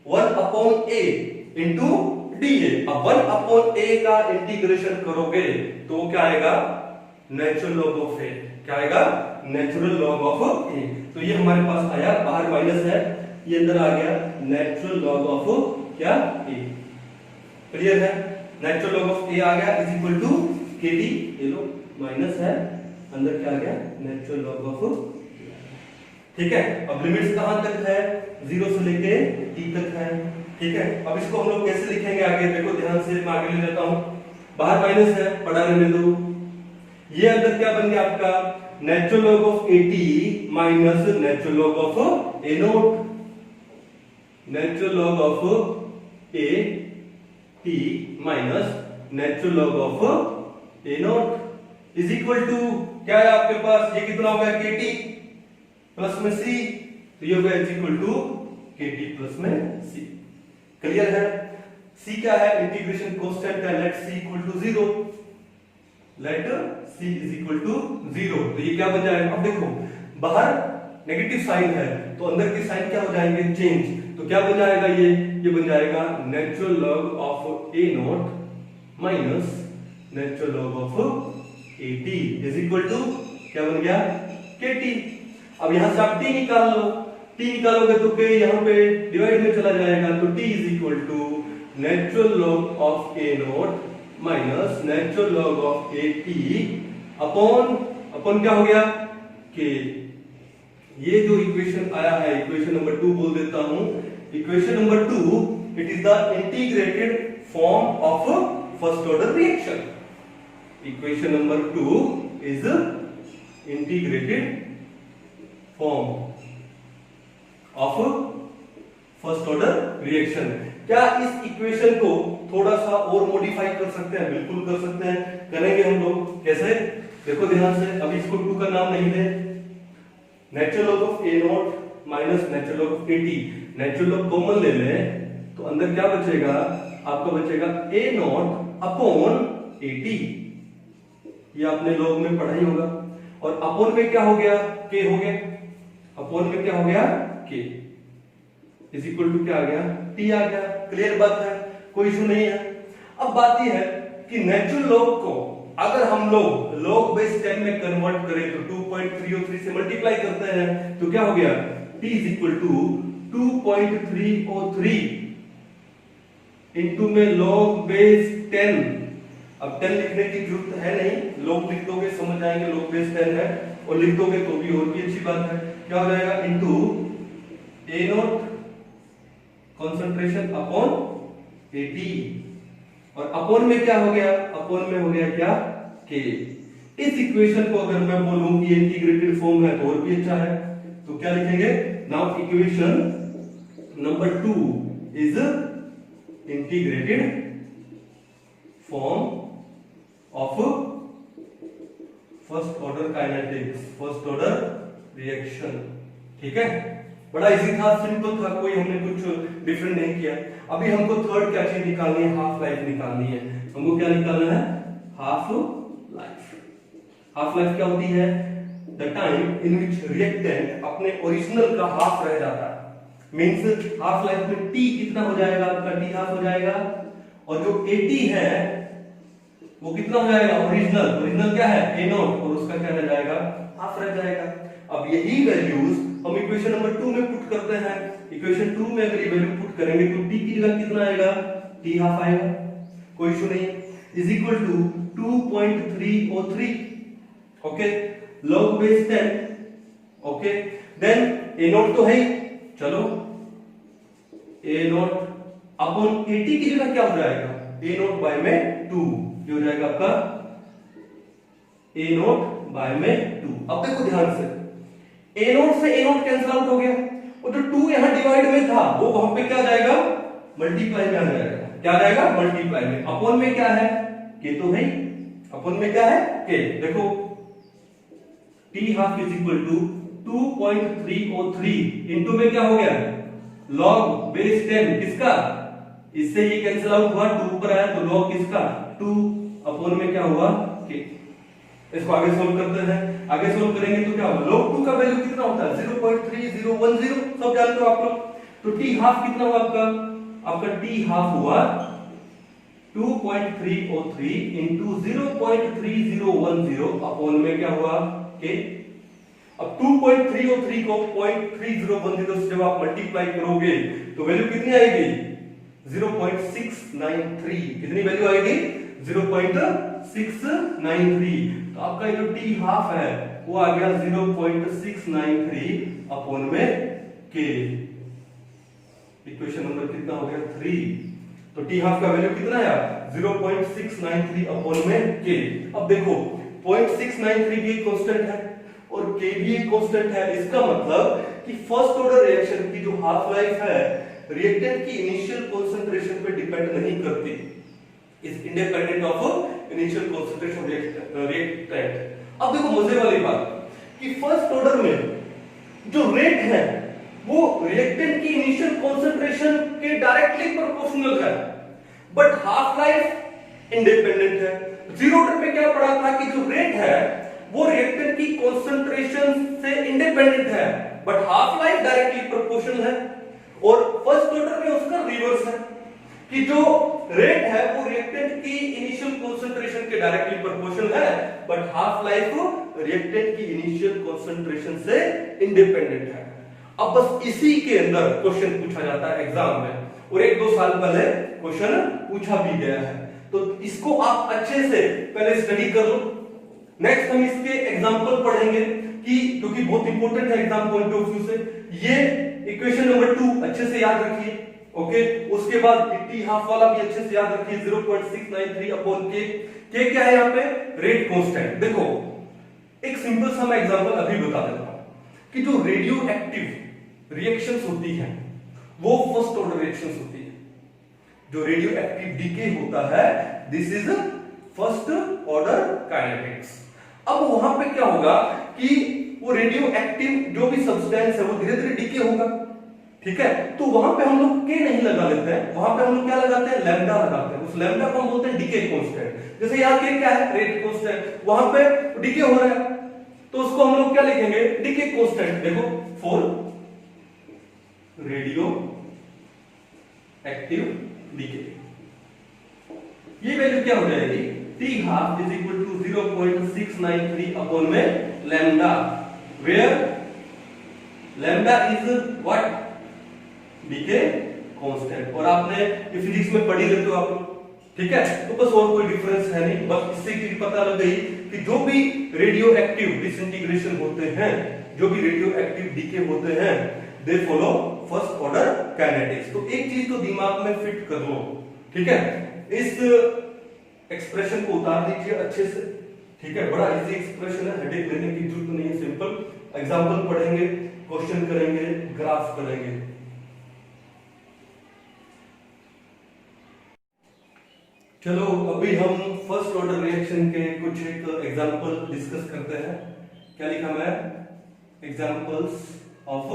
1 upon a into D A. अब 1 अपॉन a का इंटीग्रेशन करोगे तो क्या आएगा, नेचुरल लॉग ऑफ a, क्या आएगा, नेचुरल लॉग ऑफ a। तो ये हमारे पास आया, बाहर माइनस है, ये अंदर आ गया नेचुरल लॉग ऑफ क्या a। क्लियर है, नेचुरल लॉग ऑफ a आ गया इज इक्वल टू kd, ये लो माइनस है, अंदर क्या आ गया, नेचुरल लॉग ऑफ, ठीक है। अब लिमिट्स कहां तक है, 0 से लेके t तक है, ठीक है। अब इसको हम लोग कैसे लिखेंगे आगे, देखो ध्यान से, मैं आगे ले जाता हूं। बाहर माइनस है, पढ़ा रहने दो। ये अंदर क्या बन गया आपका, natural log of at minus natural log of a naught, natural log of at minus natural log of a naught is equal to क्या है आपके पास, ये कितना हो गया, kt प्लस में c, तो ये हो गया is equal to kt plus में c। क्लियर है, c क्या है, इंटीग्रेशन कांस्टेंट है, let c equal to 0, let c is equal to 0। तो ये क्या बन जाएगा, अब देखो बाहर नेगेटिव साइन है तो अंदर के साइन क्या हो जाएंगे, चेंज, तो क्या बन जाएगा, ये बन जाएगा natural log of a naught minus natural log of at is equal to क्या बन गया, kt। अब यहां से आप t निकाल लो, t निकालोगे तो k यहां पे डिवाइड में चला जाएगा, तो t is equal to natural log of a naught minus natural log of at upon क्या हो गया, k। ये जो इक्वेशन आया है, इक्वेशन नंबर 2 बोल देता हूं, equation number 2 it is the integrated form of first order reaction. Equation number 2 is integrated form of first order reaction. क्या इस इक्वेशन को थोड़ा सा और मॉडिफाई कर सकते हैं, बिल्कुल कर सकते हैं, करेंगे हम लोग, कैसे, देखो ध्यान से। अभी इसको 2 का नाम नहीं दे, natural log of a naught minus natural log of at, natural log common ले लें तो अंदर क्या बचेगा, आपका बचेगा a नॉट अपॉन at, ये आपने लॉग में पढ़ा ही होगा, और अपॉन में क्या हो गया, k हो गया, अपॉन में क्या हो गया, k इज इक्वल टू क्या आ गया, t आ गया। क्लियर बात है, कोई इशू नहीं है। अब बात यह है कि नेचुरल लॉग को अगर हम लोग log बेस 10 में कन्वर्ट करें तो 2.303 से मल्टीप्लाई करते हैं तो क्या हो गया, t is equal to 2.303 into में log बेस 10। अब 10 लिखने की जरूरत है नहीं, log लिख दोगे समझ आएंगे, log बेस 10 है, और लिख दोगे तो भी और भी अच्छी बात है। क्या हो जाएगा, into a not concentration upon at, और अपॉन में क्या हो गया, अपॉन में हो गया क्या, k। इस इक्वेशन को अगर मैं बोलूं कि इंटीग्रेटेड फॉर्म है तो और भी अच्छा है, तो क्या लिखेंगे, now equation number 2 is integrated form of first order kinetics, first order reaction. ठीक है, बड़ा इजी था, सिंपल था, कोई हमने कुछ डिफरेंट नहीं किया। अभी हमको थर्ड क्या चीज निकालनी है, हाफ लाइफ निकालनी है। हमको क्या निकालना है, हाफ लाइफ। हाफ लाइफ क्या होती है, the time in which reactant अपने ओरिजिनल का हाफ रह जाता है। मींस हाफ लाइफ में टी कितना हो जाएगा, आपका टी हाफ हो जाएगा, और जो एटी है वो कितना हो जाएगा, ओरिजिनल। ओरिजिनल क्या है, ए नॉट, और उसका क्या रह जाएगा, हाफ रह जाएगा। अब यही वैल्यूज हम इक्वेशन नंबर 2 में पुट करते हैं। इक्वेशन 2 में अगर ये वैल्यू पुट करेंगे तो t की जगह कितना आएगा, t हाफ आएगा, कोई इशू नहीं, is equal to 2.303। Okay, log base 10। Okay, then a naught तो है, चलो ए नॉट अपॉन 80 की जगह क्या हो जाएगा, ए नॉट बाय में 2, ये हो जाएगा आपका ए नॉट बाय में 2। अब देखो ध्यान से, ए नॉट से ए नॉट कैंसिल आउट हो गया, और जो 2 यहां डिवाइड में था वो वहां पे क्या जाएगा, मल्टीप्लाई में आ जाएगा। क्या जाएगा, मल्टीप्लाई में। अपॉन में क्या है, के, तो भाई अपॉन में क्या है, के। देखो T half is equal to 2.303 into में क्या हो गया, log बेस 10 किसका, इससे ये कैंसिल आउट हुआ, 2 ऊपर आया तो log किसका 2 अपॉन में क्या हुआ, के। इसको आगे सोल्व करते हैं। आगे सोल्व करेंगे तो क्या होगा, log 2 का वैल्यू कितना होता है 0.3010, सब जानते हो आप लोग। तो टी हाफ कितना हुआ आपका टी हाफ हुआ 2.303 इंटू 0.3010 अपॉन में क्या हुआ, के। अब 2.303 को 0.3010 से जब आप मल्टीप्लाई करोगे तो वैल्यू कितनी आएगी, 0.693। कितनी वैल्यू आएगी, 0.693। तो आपका जो टी हाफ है वो आ गया 0.693 अपॉन में के। इक्वेशन नंबर कितना हो गया, 3। तो टी हाफ का वैल्यू कितना आया, 0.693 अपॉन में के। अब देखो 0.693 भी एक कांस्टेंट है और के भी एक कांस्टेंट है। इसका मतलब कि फर्स्ट ऑर्डर रिएक्शन की जो हाफ लाइफ है रिएक्टेंट की इनिशियल कंसंट्रेशन पे डिपेंड नहीं करती, is independent of initial concentration reactant. अब देखो मजे वाली बात कि फर्स्ट ऑर्डर में जो रेट है वो रिएक्टेंट की इनिशियल कंसंट्रेशन के डायरेक्टली प्रोपोर्शनल है, बट हाफ लाइफ इंडिपेंडेंट है। जीरो ऑर्डर पे क्या पढ़ा था कि जो रेट है वो रिएक्टेंट की कंसंट्रेशन से इंडिपेंडेंट है, but half life directly proportional है। और फर्स्ट ऑर्डर में उसका रिवर्स है कि जो रेट है वो रिएक्टेंट की इनिशियल कंसंट्रेशन के डायरेक्टली प्रोपोर्शनल है, बट हाफ लाइफ रिएक्टेंट की इनिशियल कंसंट्रेशन से इंडिपेंडेंट है। अब बस इसी के अंदर क्वेश्चन पूछा जाता है एग्जाम में, और 1-2 साल पहले क्वेश्चन पूछा भी गया है। तो इसको आप अच्छे से पहले स्टडी कर लो। नेक्स्ट हम इसके एग्जांपल पढ़ेंगे कि जो कि बहुत इंपॉर्टेंट है एग्जाम पॉइंट ऑफ व्यू से। ये इक्वेशन नंबर 2 अच्छे से याद रखिए, ओके। उसके बाद टी हाफ वाला भी अच्छे से याद रखिए, 0.693 अपॉन के। के क्या है यहाँ पे, रेट कांस्टेंट। देखो एक सिंपल सा मैं एग्जांपल अभी बता देता हूं कि जो रेडियो एक्टिव रिएक्शंस होती हैं वो फर्स्ट ऑर्डर रिएक्शंस होती है। जो रेडियो एक्टिव डीके होता है this is first order kinetics. अब वहां पे क्या होगा कि वो रेडियो एक्टिव जो भी सब्सटेंस है वो धीरे धीरे डीके होगा, ठीक है। तो वहां पे हम लोग के नहीं लगा लेते हैं, वहां पे हम लोग क्या लगाते हैं, लैम्डा लगाते हैं। उस लैम्डा को हम बोलते हैं डीके कांस्टेंट। जैसे यहाँ के क्या है, रेट कांस्टेंट, वहां पे डीके हो रहा है तो उसको हम लोग क्या लिखेंगे, डीके कांस्टेंट। देखो फॉर रेडियो एक्टिव डीके ये वैल्यू क्या हो जाएगी, T half is equal to 0.693 upon में lambda, where lambda is what, decay constant. और आपने ये फिजिक्स में पढ़ी लेते हो आप लोग, ठीक है। तो बस और कोई डिफरेंस है नहीं, बस इससे की पता लग गई कि जो भी रेडियो एक्टिव डिसइंटीग्रेशन होते हैं, जो भी रेडियो एक्टिव डीके होते हैं, they follow first order kinetics. तो एक चीज तो दिमाग में फिट कर लो, ठीक है। इस एक्सप्रेशन को उतार दीजिए अच्छे से, ठीक है। बड़ा इजी एक्सप्रेशन है, हेडेक लेने की जरूरत नहीं है, सिंपल एग्जांपल पढ़ेंगे, क्वेश्चन करेंगे, ग्राफ करेंगे। चलो अभी हम फर्स्ट ऑर्डर रिएक्शन के कुछ एक एग्जांपल डिस्कस करते हैं। क्या लिखा मैं, examples of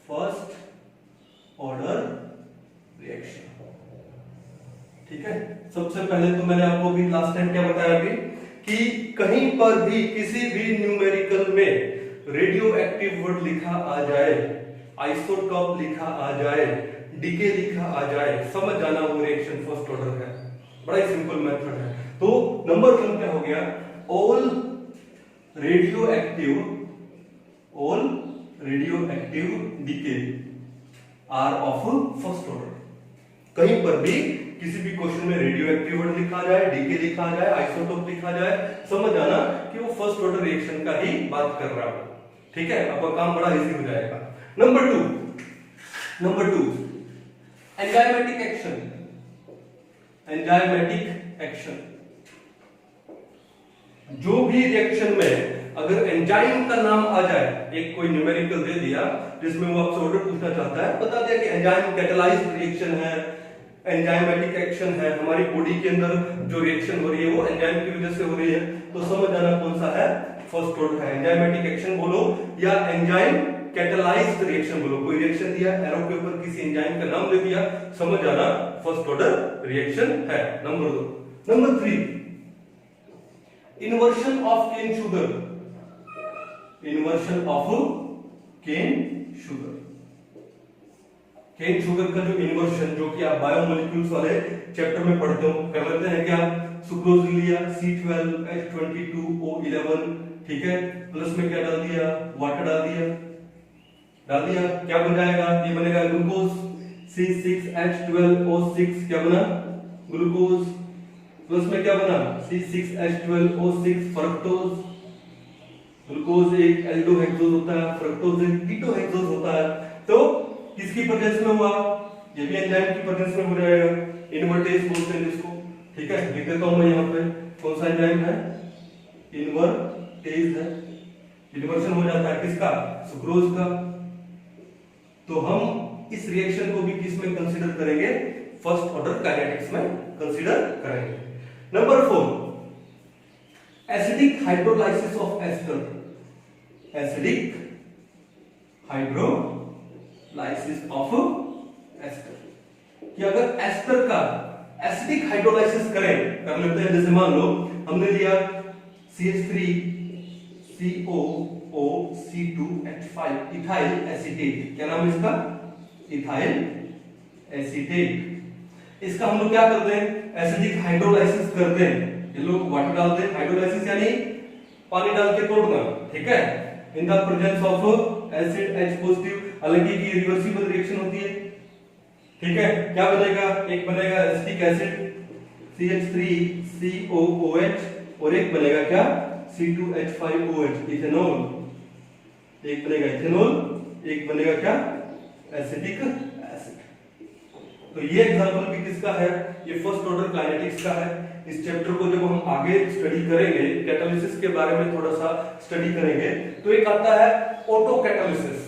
first order reaction, ठीक है। सबसे पहले तो मैंने आपको भी लास्ट टाइम क्या बताया अभी कि कहीं पर भी किसी भी न्यूमेरिकल में रेडियो एक्टिव वर्ड लिखा आ जाए, आइसोटॉप लिखा आ जाए, डीके लिखा आ जाए, समझ जाना वो रिएक्शन फर्स्ट ऑर्डर है। बड़ा ही सिंपल मेथड है। तो नंबर 1 क्या हो गया, all radioactive decay are of first order. कहीं पर भी किसी भी क्वेश्चन में रेडियो एक्टिव वर्ड लिखा जाए, डीके लिखा जाए, आइसोटोप लिखा जाए, समझ आना कि वो फर्स्ट ऑर्डर रिएक्शन का ही बात कर रहा है, ठीक है। आपका काम बड़ा इजी हो जाएगा। Number two enzymatic action. जो भी रिएक्शन में अगर एंजाइम का नाम आ जाए, एक कोई न्यूमेरिकल दे दिया जिसमें वो आपसे ऑर्डर पूछना चाहता है, बता दिया कि एंजाइम कैटालाइज्ड रिएक्शन है, एंजाइमेटिक एक्शन है, हमारी बॉडी के अंदर जो रिएक्शन हो रही है वो एंजाइम की वजह से हो रही है, तो समझ जाना कौन सा है, फर्स्ट ऑर्डर है। एंजाइमेटिक एक्शन बोलो या एंजाइम कैटालाइज्ड रिएक्शन बोलो, कोई रिएक्शन दिया, एरो के ऊपर किसी एंजाइम का नाम दे दिया, समझ जाना फर्स्ट ऑर्डर रिएक्शन है। Number 2। Number 3 inversion of cane sugar. Inversion of cane sugar. Cane sugar का जो इन्वर्शन, जो कि आप बायोमोलिक्यूल्स वाले चैप्टर में पढ़ते हो, कर लेते हैं क्या? सुक्रोज लिया C12H22O11, ठीक है, प्लस में क्या डाल दिया? वाटर डाल दिया, क्या बन जाएगा? ये बनेगा ग्लूकोज। C6H12O6 क्या बना? ग्लूकोज। प्लस में क्या बना? C6H12O6 fructose. ग्लूकोज एक एल्डोहेक्सोज होता है, फ्रक्टोज एक कीटोहेक्सोज होता है। तो किसकी प्रेजेंस में हुआ? ये भी एंजाइम की प्रेजेंस में हो जाएगा, इन्वर्टेज बोलते हैं इसको, ठीक है। लिख देता हूं मैं यहाँ पे कौन सा एंजाइम है, इन्वर्टेज है। इन्वर्शन हो जाता है किसका? सुक्रोज का। तो हम इस रिएक्शन को भी किस में कंसीडर करेंगे? फर्स्ट ऑर्डर काइनेटिक्स में कंसीडर करेंगे। Number 4 acidic hydrolysis of ester. Acidic hydrolysis of ester, कि अगर एस्टर का एसिडिक हाइड्रोलाइसिस करें, कर लेते हैं, जैसे मान लो हमने लिया CH3COOC2H5 इथाइल एसीटेट, क्या नाम है इसका? Ethyl acetate. इसका हम लोग क्या करते हैं? एसिडिक हाइड्रोलाइसिस करते हैं। ये लोग वाटर डालते हैं, हाइड्रोलाइसिस यानी पानी डाल के तोड़ना, ठीक है, in the presence of acid H positive. हालांकि ये रिवर्सिबल रिएक्शन होती है, ठीक है। क्या बनेगा? एक बनेगा एसिटिक एसिड CH3COOH और एक बनेगा क्या? C2H5OH ethanol. एक बनेगा इथेनॉल, एक बनेगा क्या? Acetic acid. तो ये एग्जांपल भी किसका है? ये फर्स्ट ऑर्डर काइनेटिक्स का है। इस चैप्टर को जब हम आगे स्टडी करेंगे, कैटालिसिस के बारे में थोड़ा सा स्टडी करेंगे, तो एक आता है ऑटो कैटालिसिस।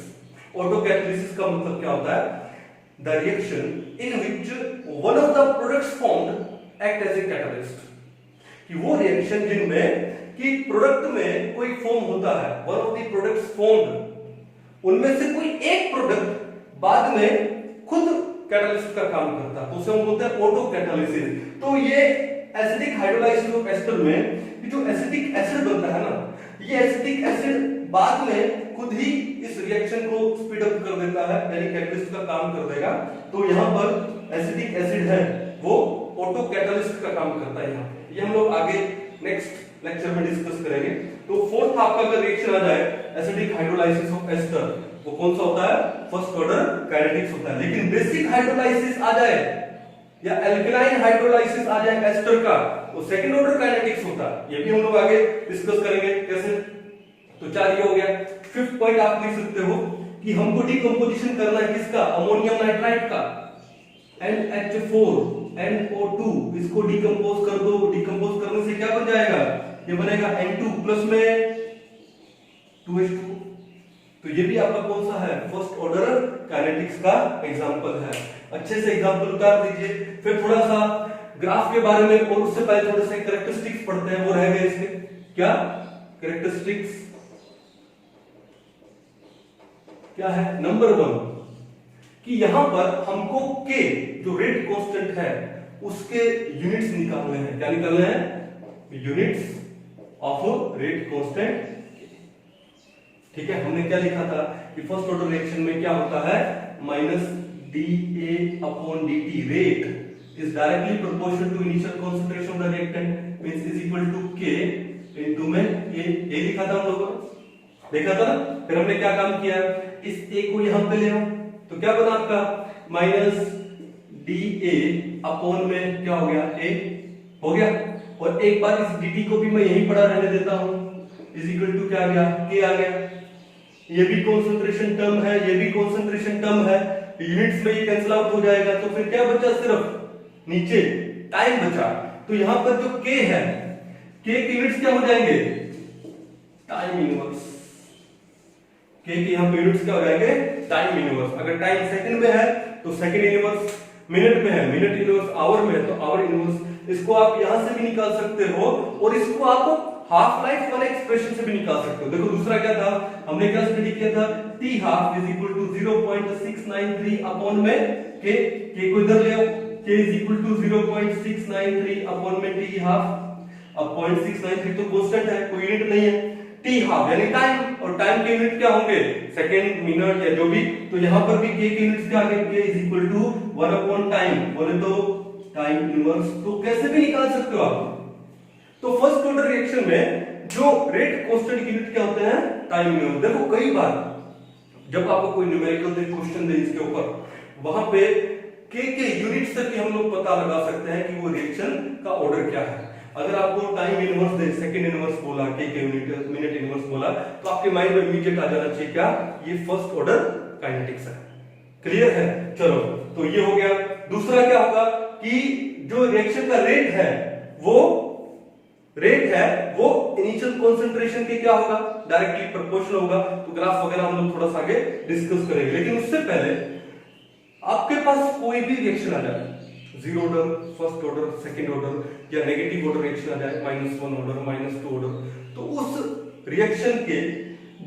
ऑटो कैटालिसिस का मतलब क्या होता है? The reaction in which one of the products formed act as a catalyst, कि वो रिएक्शन जिनमें कि प्रोडक्ट में कोई फॉर्म होता है, one of the products formed, उनमें से कोई एक प्रोडक्ट बाद में खुद कैटालिस्ट का काम करता है, तो उसे हम बोलते हैं ऑटो कैटालिसिस। तो ये एसिडिक हाइड्रोलाइसिस ऑफ एस्टर में जो एसिटिक एसिड बनता है ना, ये एसिटिक एसिड बाद में खुद ही इस रिएक्शन को स्पीड अप कर देता है, यानी कैटालिस्ट का काम कर देगा। तो यहाँ पर एसिटिक एसिड है वो ऑटो कैटालिस्ट का काम करता है। यहाँ ये हम लोग आगे नेक्स्ट लेक्चर में डिस्कस करेंगे। तो फोर्थ आपका अगर रिएक्शन आ जाए एसिडिक हाइड्रोलाइसिस ऑफ एस्टर, वो कौन सा होता है? फर्स्ट ऑर्डर काइनेटिक्स होता है। लेकिन बेसिक हाइड्रोलाइसिस आ जाए या एल्कलाइन हाइड्रोलाइसिस आ जाए एस्टर का, वो सेकंड ऑर्डर काइनेटिक्स होता है। ये भी हम लोग आगे डिस्कस करेंगे कैसे। तो 4 ये हो गया। फिफ्थ पॉइंट आप लिख सकते हो कि हमको डिकम्पोजिशन करना है किसका? अमोनियम नाइट्राइट का, NH4 NO2, इसको डिकम्पोज कर दो। डिकम्पोज करने से क्या बन जाएगा? ये बनेगा N2 प्लस में 2H2। तो ये भी आपका कौन सा है? फर्स्ट ऑर्डर काइनेटिक्स का एग्जांपल है। अच्छे से एग्जांपल उतार दीजिए। फिर थोड़ा सा ग्राफ के बारे में, और उससे पहले थोड़े से कैरेक्टरिस्टिक्स पढ़ते हैं, वो रह गए इसके। क्या कैरेक्टरिस्टिक्स क्या है? नंबर 1 कि यहां पर हमको K जो रेट कांस्टेंट है उसके यूनिट्स निकालने हैं। क्या निकालने हैं? यूनिट्स ऑफ रेट कांस्टेंट, ठीक है। हमने क्या लिखा था कि फर्स्ट ऑर्डर रिएक्शन में क्या होता है? -dA/dt rate is directly proportional to initial concentration of the reactant means is equal to K into में A। ये लिखा था हम लोगों ने, देखा था ना। फिर हमने क्या काम किया? इस A को यहां पे ले आओ, तो क्या बना आपका? -dA/ में क्या हो गया? A हो गया। और एक बार इस dt को भी मैं यहीं पड़ा रहने देता हूं, इज इक्वल टू क्या आ गया? K आ गया। ये भी कॉन्सेंट्रेशन टर्म है, ये भी कॉन्सेंट्रेशन टर्म है, यूनिट्स में ये कैंसिल आउट हो जाएगा, तो फिर क्या बचा, सिर्फ नीचे टाइम बचा। तो यहां पर जो k है, k के यूनिट्स क्या हो जाएंगे, टाइम इनवर्स। k के यहां पे यूनिट्स क्या हो जाएंगे, टाइम इनवर्स। अगर टाइम सेकंड में है तो सेकंड इनवर्स, मिनट में है मिनट इनवर्स, आवर में है तो आवर इनवर्स। इसको आप यहां से भी निकाल सकते हो और इसको आप हाफ लाइफ वाले एक्सप्रेशन से भी निकाल सकते हो। देखो दूसरा क्या था, हमने क्या स्टडी किया था, t half is equal to 0.693 upon में k, k को इधर ले आओ, k is equal to 0.693 upon में t half। अब 0.693 तो कांस्टेंट है, कोई यूनिट नहीं है, t half यानी टाइम, और टाइम के यूनिट क्या होंगे, सेकंड, मिनट या जो भी। तो यहां पर भी k के यूनिट्स क्या आ गए, k is equal to 1 upon time, बोले तो टाइम इनवर्स। तो कैसे भी निकाल सकते हो आप। तो फर्स्ट ऑर्डर रिएक्शन में जो रेट कांस्टेंट यूनिट क्या होते हैं, टाइम इनवर्स। देखो कई बार जब आपको कोई न्यूमेरिकल दे, क्वेश्चन दे इसके ऊपर, वहां पे k के यूनिट्स तक ही हम लोग पता लगा सकते हैं कि वो रिएक्शन का ऑर्डर क्या है। अगर आपको टाइम इनवर्स दे, सेकंड इनवर्स बोला, k के यूनिट, मिनट इनवर्स बोला, तो आपके माइंड में इमीडिएट आ जाना चाहिए क्या, ये फर्स्ट ऑर्डर काइनेटिक्स है। क्लियर है, चलो तो ये हो गया। दूसरा क्या होगा कि जो रिएक्शन का रेट है वो इनिशियल कंसंट्रेशन के क्या होगा, डायरेक्टली प्रोपोर्शनल होगा। तो ग्राफ वगैरह हम लोग थोड़ा सा आगे डिस्कस करेंगे, लेकिन उससे पहले आपके पास कोई भी रिएक्शन आ जाए, zero order, first order, second order या नेगेटिव ऑर्डर रिएक्शन आ जाए, -1 ऑर्डर, -2 ऑर्डर, तो उस रिएक्शन के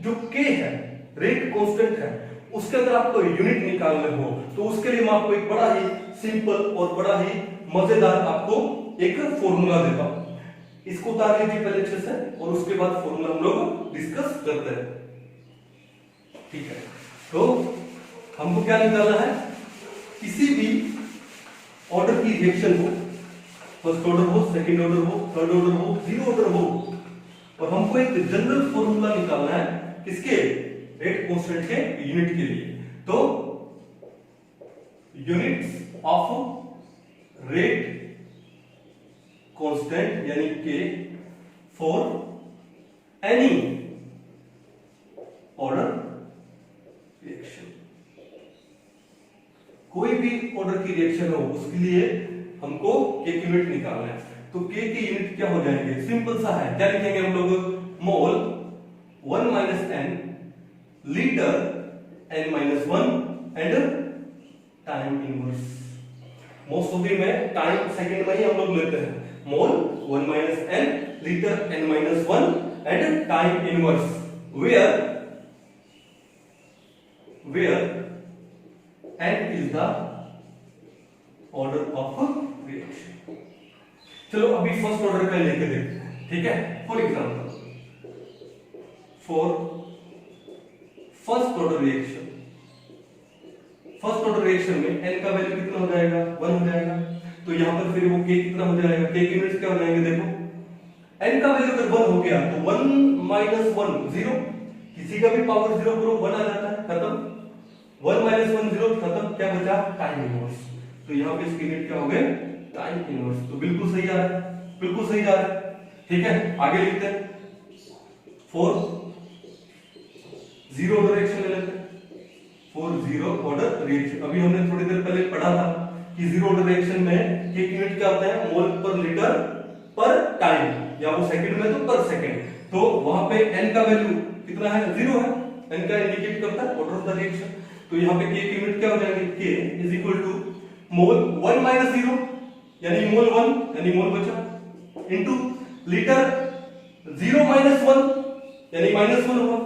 जो k है, रेट कांस्टेंट है, उसके अगर आपको यूनिट निकालने हो तो उसके लिए मैं आपको एक बड़ा ही सिंपल और बड़ा ही मजेदार आपको एक फॉर्मूला देता हूं। इसको उतार लीजिए पहले अच्छे से और उसके बाद फॉर्मूला हम लोग डिस्कस करते हैं, ठीक है। तो हमको क्या निकालना है, किसी भी ऑर्डर की रिएक्शन हो, फर्स्ट ऑर्डर हो, सेकंड ऑर्डर हो, थर्ड ऑर्डर हो, जीरो ऑर्डर हो, और हमको एक जनरल फॉर्मूला निकालना है किसके, रेट कांस्टेंट के यूनिट के लिए। तो यूनिट्स ऑफ रेट कांस्टेंट यानी k for any order reaction, कोई भी ऑर्डर की रिएक्शन हो उसके लिए हमको k की यूनिट निकालना है। तो k की यूनिट क्या हो जाएंगे, सिंपल सा है, क्या लिखेंगे हम लोग, मोल 1 - n, litre n-1 and time inverse. Most of the में टाइम सेकंड में ही हम लोग लेते हैं, मोल 1 - n, litre n-1 and time inverse, where n is the order of reaction। चलो अभी फर्स्ट ऑर्डर का लेके देखते हैं, ठीक है। For example, for first order reaction में n का वैल्यू कितना हो जाएगा, 1 हो जाएगा। तो यहां पर फिर वो k कितना हो जाएगा, k के यूनिट्स क्या हो जाएंगे, देखो n का वैल्यू अगर 1 हो गया तो 1 - 1 0, किसी का भी पावर 0 करो 1 आ जाता है, खत्म। 1 - 1 0 खत्म, क्या बचा, टाइम इनवर्स। तो यहां पे इसकी यूनिट क्या हो गए, टाइम इनवर्स। तो बिल्कुल सही जा रहा है, बिल्कुल सही जा रहा है, ठीक है। आगे लिखते हैं, फॉर जीरो ऑर्डर रिएक्शन ले लेते हैं, फॉर जीरो ऑर्डर रिएक्शन। अभी हमने थोड़ी देर पहले पढ़ा था कि जीरो ऑर्डर रिएक्शन में k की यूनिट क्या होता है, मोल पर लीटर पर टाइम, या वो सेकंड में तो पर सेकंड। तो वहां पे n का वैल्यू कितना है, 0 है, n का इंडिकेट करता है ऑर्डर ऑफ द रिएक्शन। तो यहां पे k की यूनिट क्या हो जाएगी, k is equal to mole 1 - 0 यानी मोल 1 यानी मोल बचा, इनटू लीटर 0 - 1 यानी -1 होगा,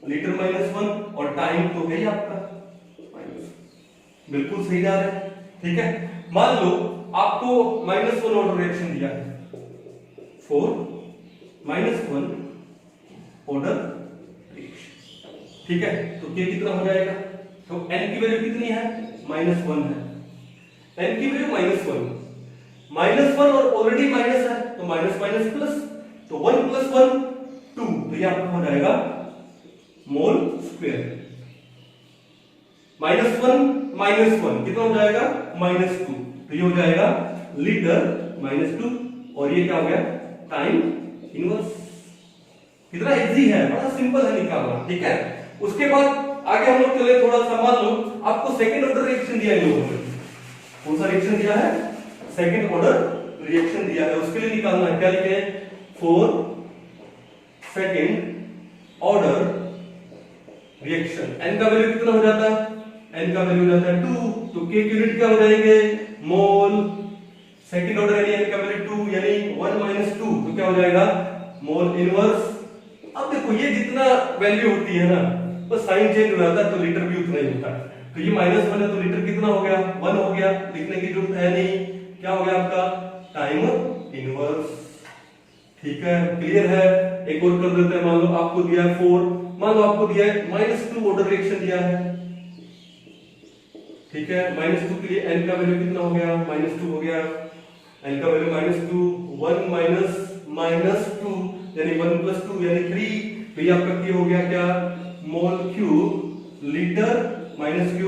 लीटर -1, और टाइम तो है ही आपका माइनस। बिल्कुल सही जा रहा है, ठीक है। मान लो आपको -1 ऑर्डर रिएक्शन दिया है, फॉर -1 ऑर्डर रिएक्शन, ठीक है। तो k कितना हो जाएगा, तो n की वैल्यू कितनी है, -1 है, n की वैल्यू -1 और ऑलरेडी माइनस है, तो माइनस माइनस प्लस, तो 1 + 1 2, तो ये आपका हो जाएगा मोल स्क्वायर। -1 कितना हो जाएगा, -2, तो ये हो जाएगा लीटर -2, और ये क्या हो गया, टाइम इनवर्स। कितना इजी है, बड़ा सिंपल है निकालना, ठीक है। उसके बाद आगे हम लोग चले थोड़ा सा, मान लो आपको सेकंड ऑर्डर रिएक्शन दिया है लोगों ने, कौन सा रिएक्शन दिया है, सेकंड ऑर्डर रिएक्शन दिया है, उसके लिए निकालना है, क्या लिखे, for second order reaction n का वैल्यू कितना हो जाता है, n का वैल्यू हो जाता है 2, तो k की यूनिट क्या हो जाएंगे, मोल, सेकंड ऑर्डर यानी n का वैल्यू 2 यानी 1 - 2, तो क्या हो जाएगा, मोल इनवर्स। अब देखो ये जितना वैल्यू होती है ना, बस साइन चेंज हो जाता है तो लीटर भी उतना ही होता है, तो ये -1 है तो लीटर कितना हो गया, 1 हो गया, लिखने की जरूरत है नहीं, क्या हो गया आपका, टाइम इनवर्स। ठीक है, क्लियर है। एक और कर देते हैं, मान लो आपको दिया है 4, मान लो आपको दिया है -2 ऑर्डर रिएक्शन दिया है, ठीक है, -2 के लिए n का वैल्यू कितना हो गया, -2 हो गया, n का वैल्यू -2, 1 - -2 यानी 1 + 2 यानी 3, तो ये आपका क्या हो गया, क्या, मोल क्यूब लीटर -q,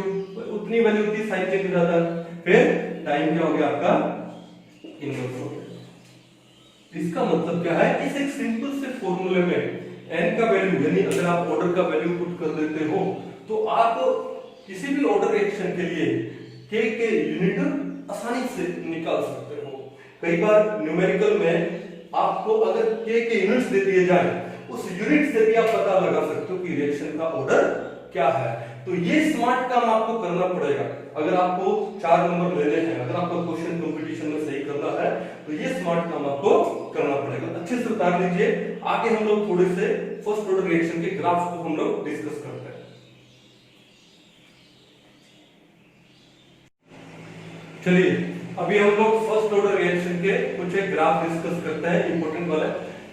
उतनी वैल्यू होती, साइन चेंज हो जाता है, फिर टाइम क्या हो गया आपका, इनवर्स हो गया। इसका मतलब क्या है, इस एक सिंपल से फॉर्मूले में n का वैल्यू यानी अगर आप ऑर्डर का वैल्यू पुट कर देते हो तो आप किसी भी ऑर्डर रिएक्शन के लिए k के यूनिट आसानी से निकाल सकते हो। कई बार न्यूमेरिकल में आपको अगर k के यूनिट्स दे दिए जाए, उस यूनिट से भी आप पता लगा सकते हो कि रिएक्शन का ऑर्डर क्या है। तो ये स्मार्ट काम आपको करना पड़ेगा अगर आपको 4 नंबर लेने हैं, अगर आपको क्वेश्चन कंपटीशन में सही करना है तो ये स्मार्ट काम आपको करना पड़ेगा। अच्छे से उतार लीजिए। आगे हम लोग थोड़े से फर्स्ट ऑर्डर रिएक्शन के ग्राफ को हम लोग डिस्कस करते हैं। चलिए अभी हम लोग फर्स्ट ऑर्डर रिएक्शन के कुछ एक ग्राफ डिस्कस करते हैं, इंपॉर्टेंट वाले।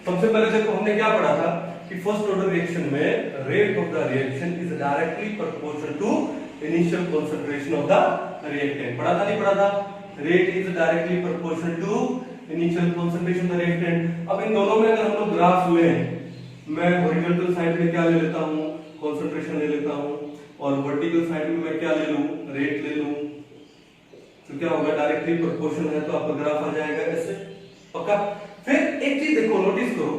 सबसे पहले देखो हमने क्या पढ़ा था कि फर्स्ट ऑर्डर रिएक्शन में rate of the reaction is directly proportional to initial concentration of the reactant. पढ़ा था, नहीं पढ़ा था? Rate is directly proportional to initial concentration of the reactant. अब इन दोनों में अगर हम लोग ग्राफ लें, मैं हॉरिजॉन्टल साइड में क्या ले लेता हूं, कंसंट्रेशन ले लेता हूं, और वर्टिकल साइड में मैं क्या ले लूं, रेट ले लूं, तो क्या होगा, डायरेक्टली प्रोपोर्शनल है तो आपका ग्राफ आ जाएगा ऐसे, पक्का। फिर एक चीज देखो, नोटिस करो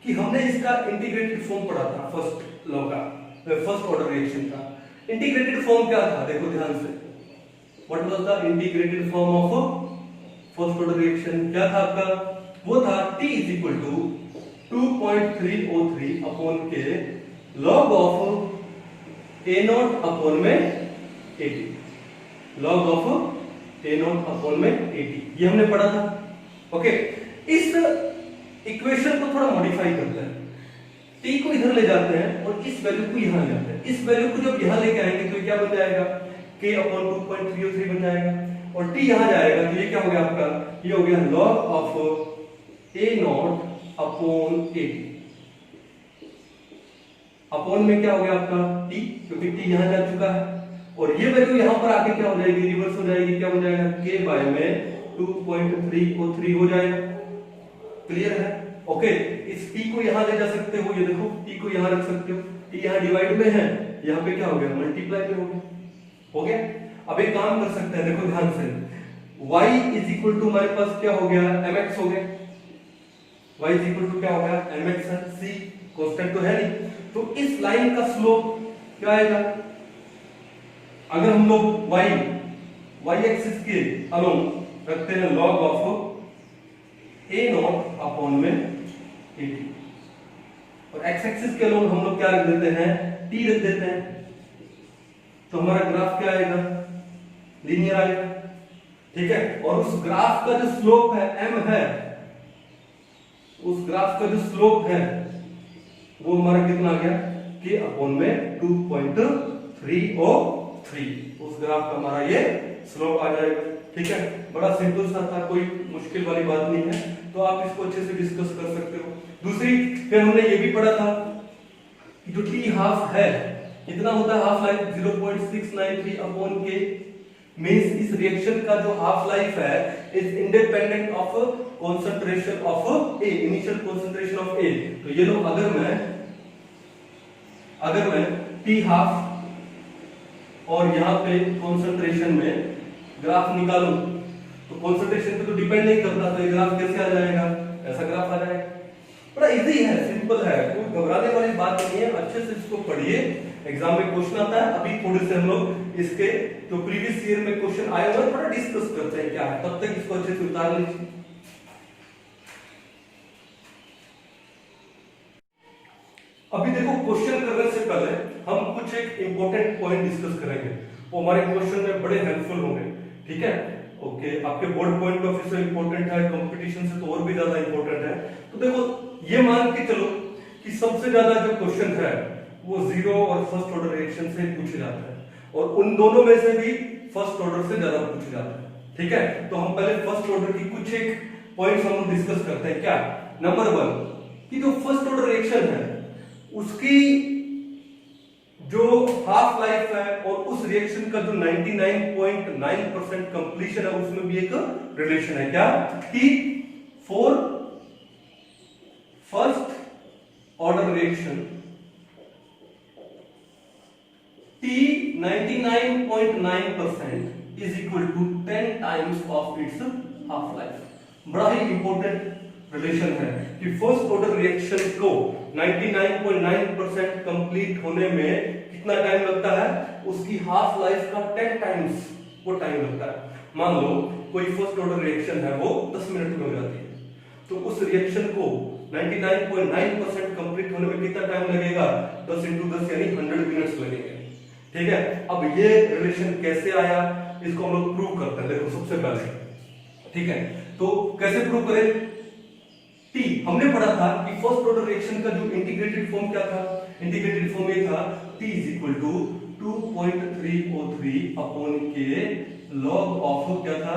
कि हमने इसका इंटीग्रेटेड फॉर्म पढ़ा था फर्स्ट लॉ का, फर्स्ट ऑर्डर रिएक्शन का। इंटीग्रेटेड फॉर्म क्या था, देखो ध्यान से, what was the integrated form of first order reaction? क्या था आपका, वो था T = 2.303 अपॉन के log ऑफ A0 अपॉन में 80, log ऑफ A0 अपॉन में 80, ये हमने पढ़ा था। ओके, इस इक्वेशन को थोड़ा मॉडिफाई करते हैं, t को इधर ले जाते हैं और इस वैल्यू को यहां ले जाते हैं। इस वैल्यू को जब यहां लेके आएंगे तो क्या बन जाएगा, k अपॉन 2.303 बन जाएगा, और t यहां जाएगा तो ये क्या हो गया आपका, ये हो गया log of A0 upon 80। Upon में क्या हो गया आपका t, क्योंकि t यहां जा चुका है, और ये वैल्यू यहां पर आके क्या हो जाएगी, रिवर्स हो जाएगी, क्या हो जाएगा, k बाय में 2.303 हो जाएगा। क्लियर है? ओके, इस t को यहां ले जा सकते हो, ये देखो t को यहां रख सकते हो, t यहां डिवाइड में है, यहां पे क्या हो गया, मल्टीप्लाई में हो गया, हो गया। अब एक काम कर सकते हैं, देखो ध्यान से, y = हमारे पास क्या हो गया, mx हो गया, y = क्या हो गया, mx है, c कांस्टेंट तो है नहीं, तो इस लाइन का स्लोप क्या आएगा, अगर हम लोग y एक्सिस के अलोंग रखते हैं log ऑफ A0 अपॉन में 80, और x एक्सिस के अलोंग हम लोग क्या रख देते हैं, t रख देते हैं, तो हमारा ग्राफ क्या आएगा, लीनियर आएगा। ठीक है, और उस ग्राफ का जो स्लोप है m है, उस ग्राफ का जो स्लोप है वो हमारा कितना आ गया, k अपॉन में 2.303, उस ग्राफ का हमारा ये स्लोप आ जाएगा। ठीक है, बड़ा सिंपल सा था, कोई मुश्किल वाली बात नहीं है, तो आप इसको अच्छे से डिस्कस कर सकते हो। दूसरी, फिर हमने ये भी पढ़ा था कि जो t हाफ है कितना होता है, हाफ लाइफ 0.693 अपॉन के, मींस इस रिएक्शन का जो हाफ लाइफ है is independent of concentration of A, initial concentration of A। तो ये लो, अगर मैं t हाफ और यहां पे कंसंट्रेशन में ग्राफ निकालूं तो कंसंट्रेशन पे तो डिपेंड नहीं करता, तो ये ग्राफ कैसे आ जाएगा, ऐसा ग्राफ आ जाएगा। बड़ा इजी है, सिंपल है, कोई घबराने वाली बात नहीं है। अच्छे से इसको पढ़िए, एग्जाम में क्वेश्चन आता है। अभी थोड़े से हम लोग इसके जो प्रीवियस ईयर में क्वेश्चन आए हुए थोड़ा डिस्कस करते हैं क्या है, तब तक इसको अच्छे से उतार लीजिए। अभी देखो, क्वेश्चन करने से पहले हम कुछ एक इंपॉर्टेंट पॉइंट डिस्कस करेंगे, वो हमारे क्वेश्चन में बड़े हेल्पफुल होंगे, ठीक है। ओके, आपके बोर्ड पॉइंट ऑफ व्यू से इंपॉर्टेंट है, कंपटीशन से तो और भी ज्यादा इंपॉर्टेंट है। तो देखो, ये मान के चलो कि सबसे ज्यादा जो क्वेश्चन है वो जीरो और फर्स्ट ऑर्डर रिएक्शन से पूछे जाते हैं, और उन दोनों में से भी फर्स्ट ऑर्डर से ज्यादा पूछे जाते हैं, ठीक है। तो हम पहले फर्स्ट ऑर्डर की कुछ एक पॉइंट्स हम डिस्कस करते हैं। क्या? नंबर 1 कि जो फर्स्ट ऑर्डर रिएक्शन है उसकी जो हाफ लाइफ है और उस रिएक्शन का जो 99.9% कंप्लीशन है उसमें भी एक रिलेशन है। क्या? कि for first order reaction T 99.9% is equal to 10 times of its half life. बड़ा ही इंपॉर्टेंट रिलेशन है कि फर्स्ट ऑर्डर रिएक्शन को 99.9% कंप्लीट होने में कितना टाइम लगता है, उसकी हाफ लाइफ का 10 टाइम्स वो टाइम लगता है। मान लो कोई फर्स्ट ऑर्डर रिएक्शन है वो 10 मिनट में हो जाती है, तो उस रिएक्शन को 99.9% कंप्लीट होने में कितना टाइम लगेगा? 10 × 10 यानी 100 मिनट्स लगेंगे, ठीक है। अब ये रिलेशन कैसे आया, इसको हम लोग प्रूव करते हैं। देखो, सबसे पहले, ठीक है, तो कैसे प्रूव करें? T हमने पढ़ा था कि फर्स्ट ऑर्डर रिएक्शन का जो इंटीग्रेटेड फॉर्म क्या था? इंटीग्रेटेड फॉर्म ये था T = 2.303 upon K log of क्या था?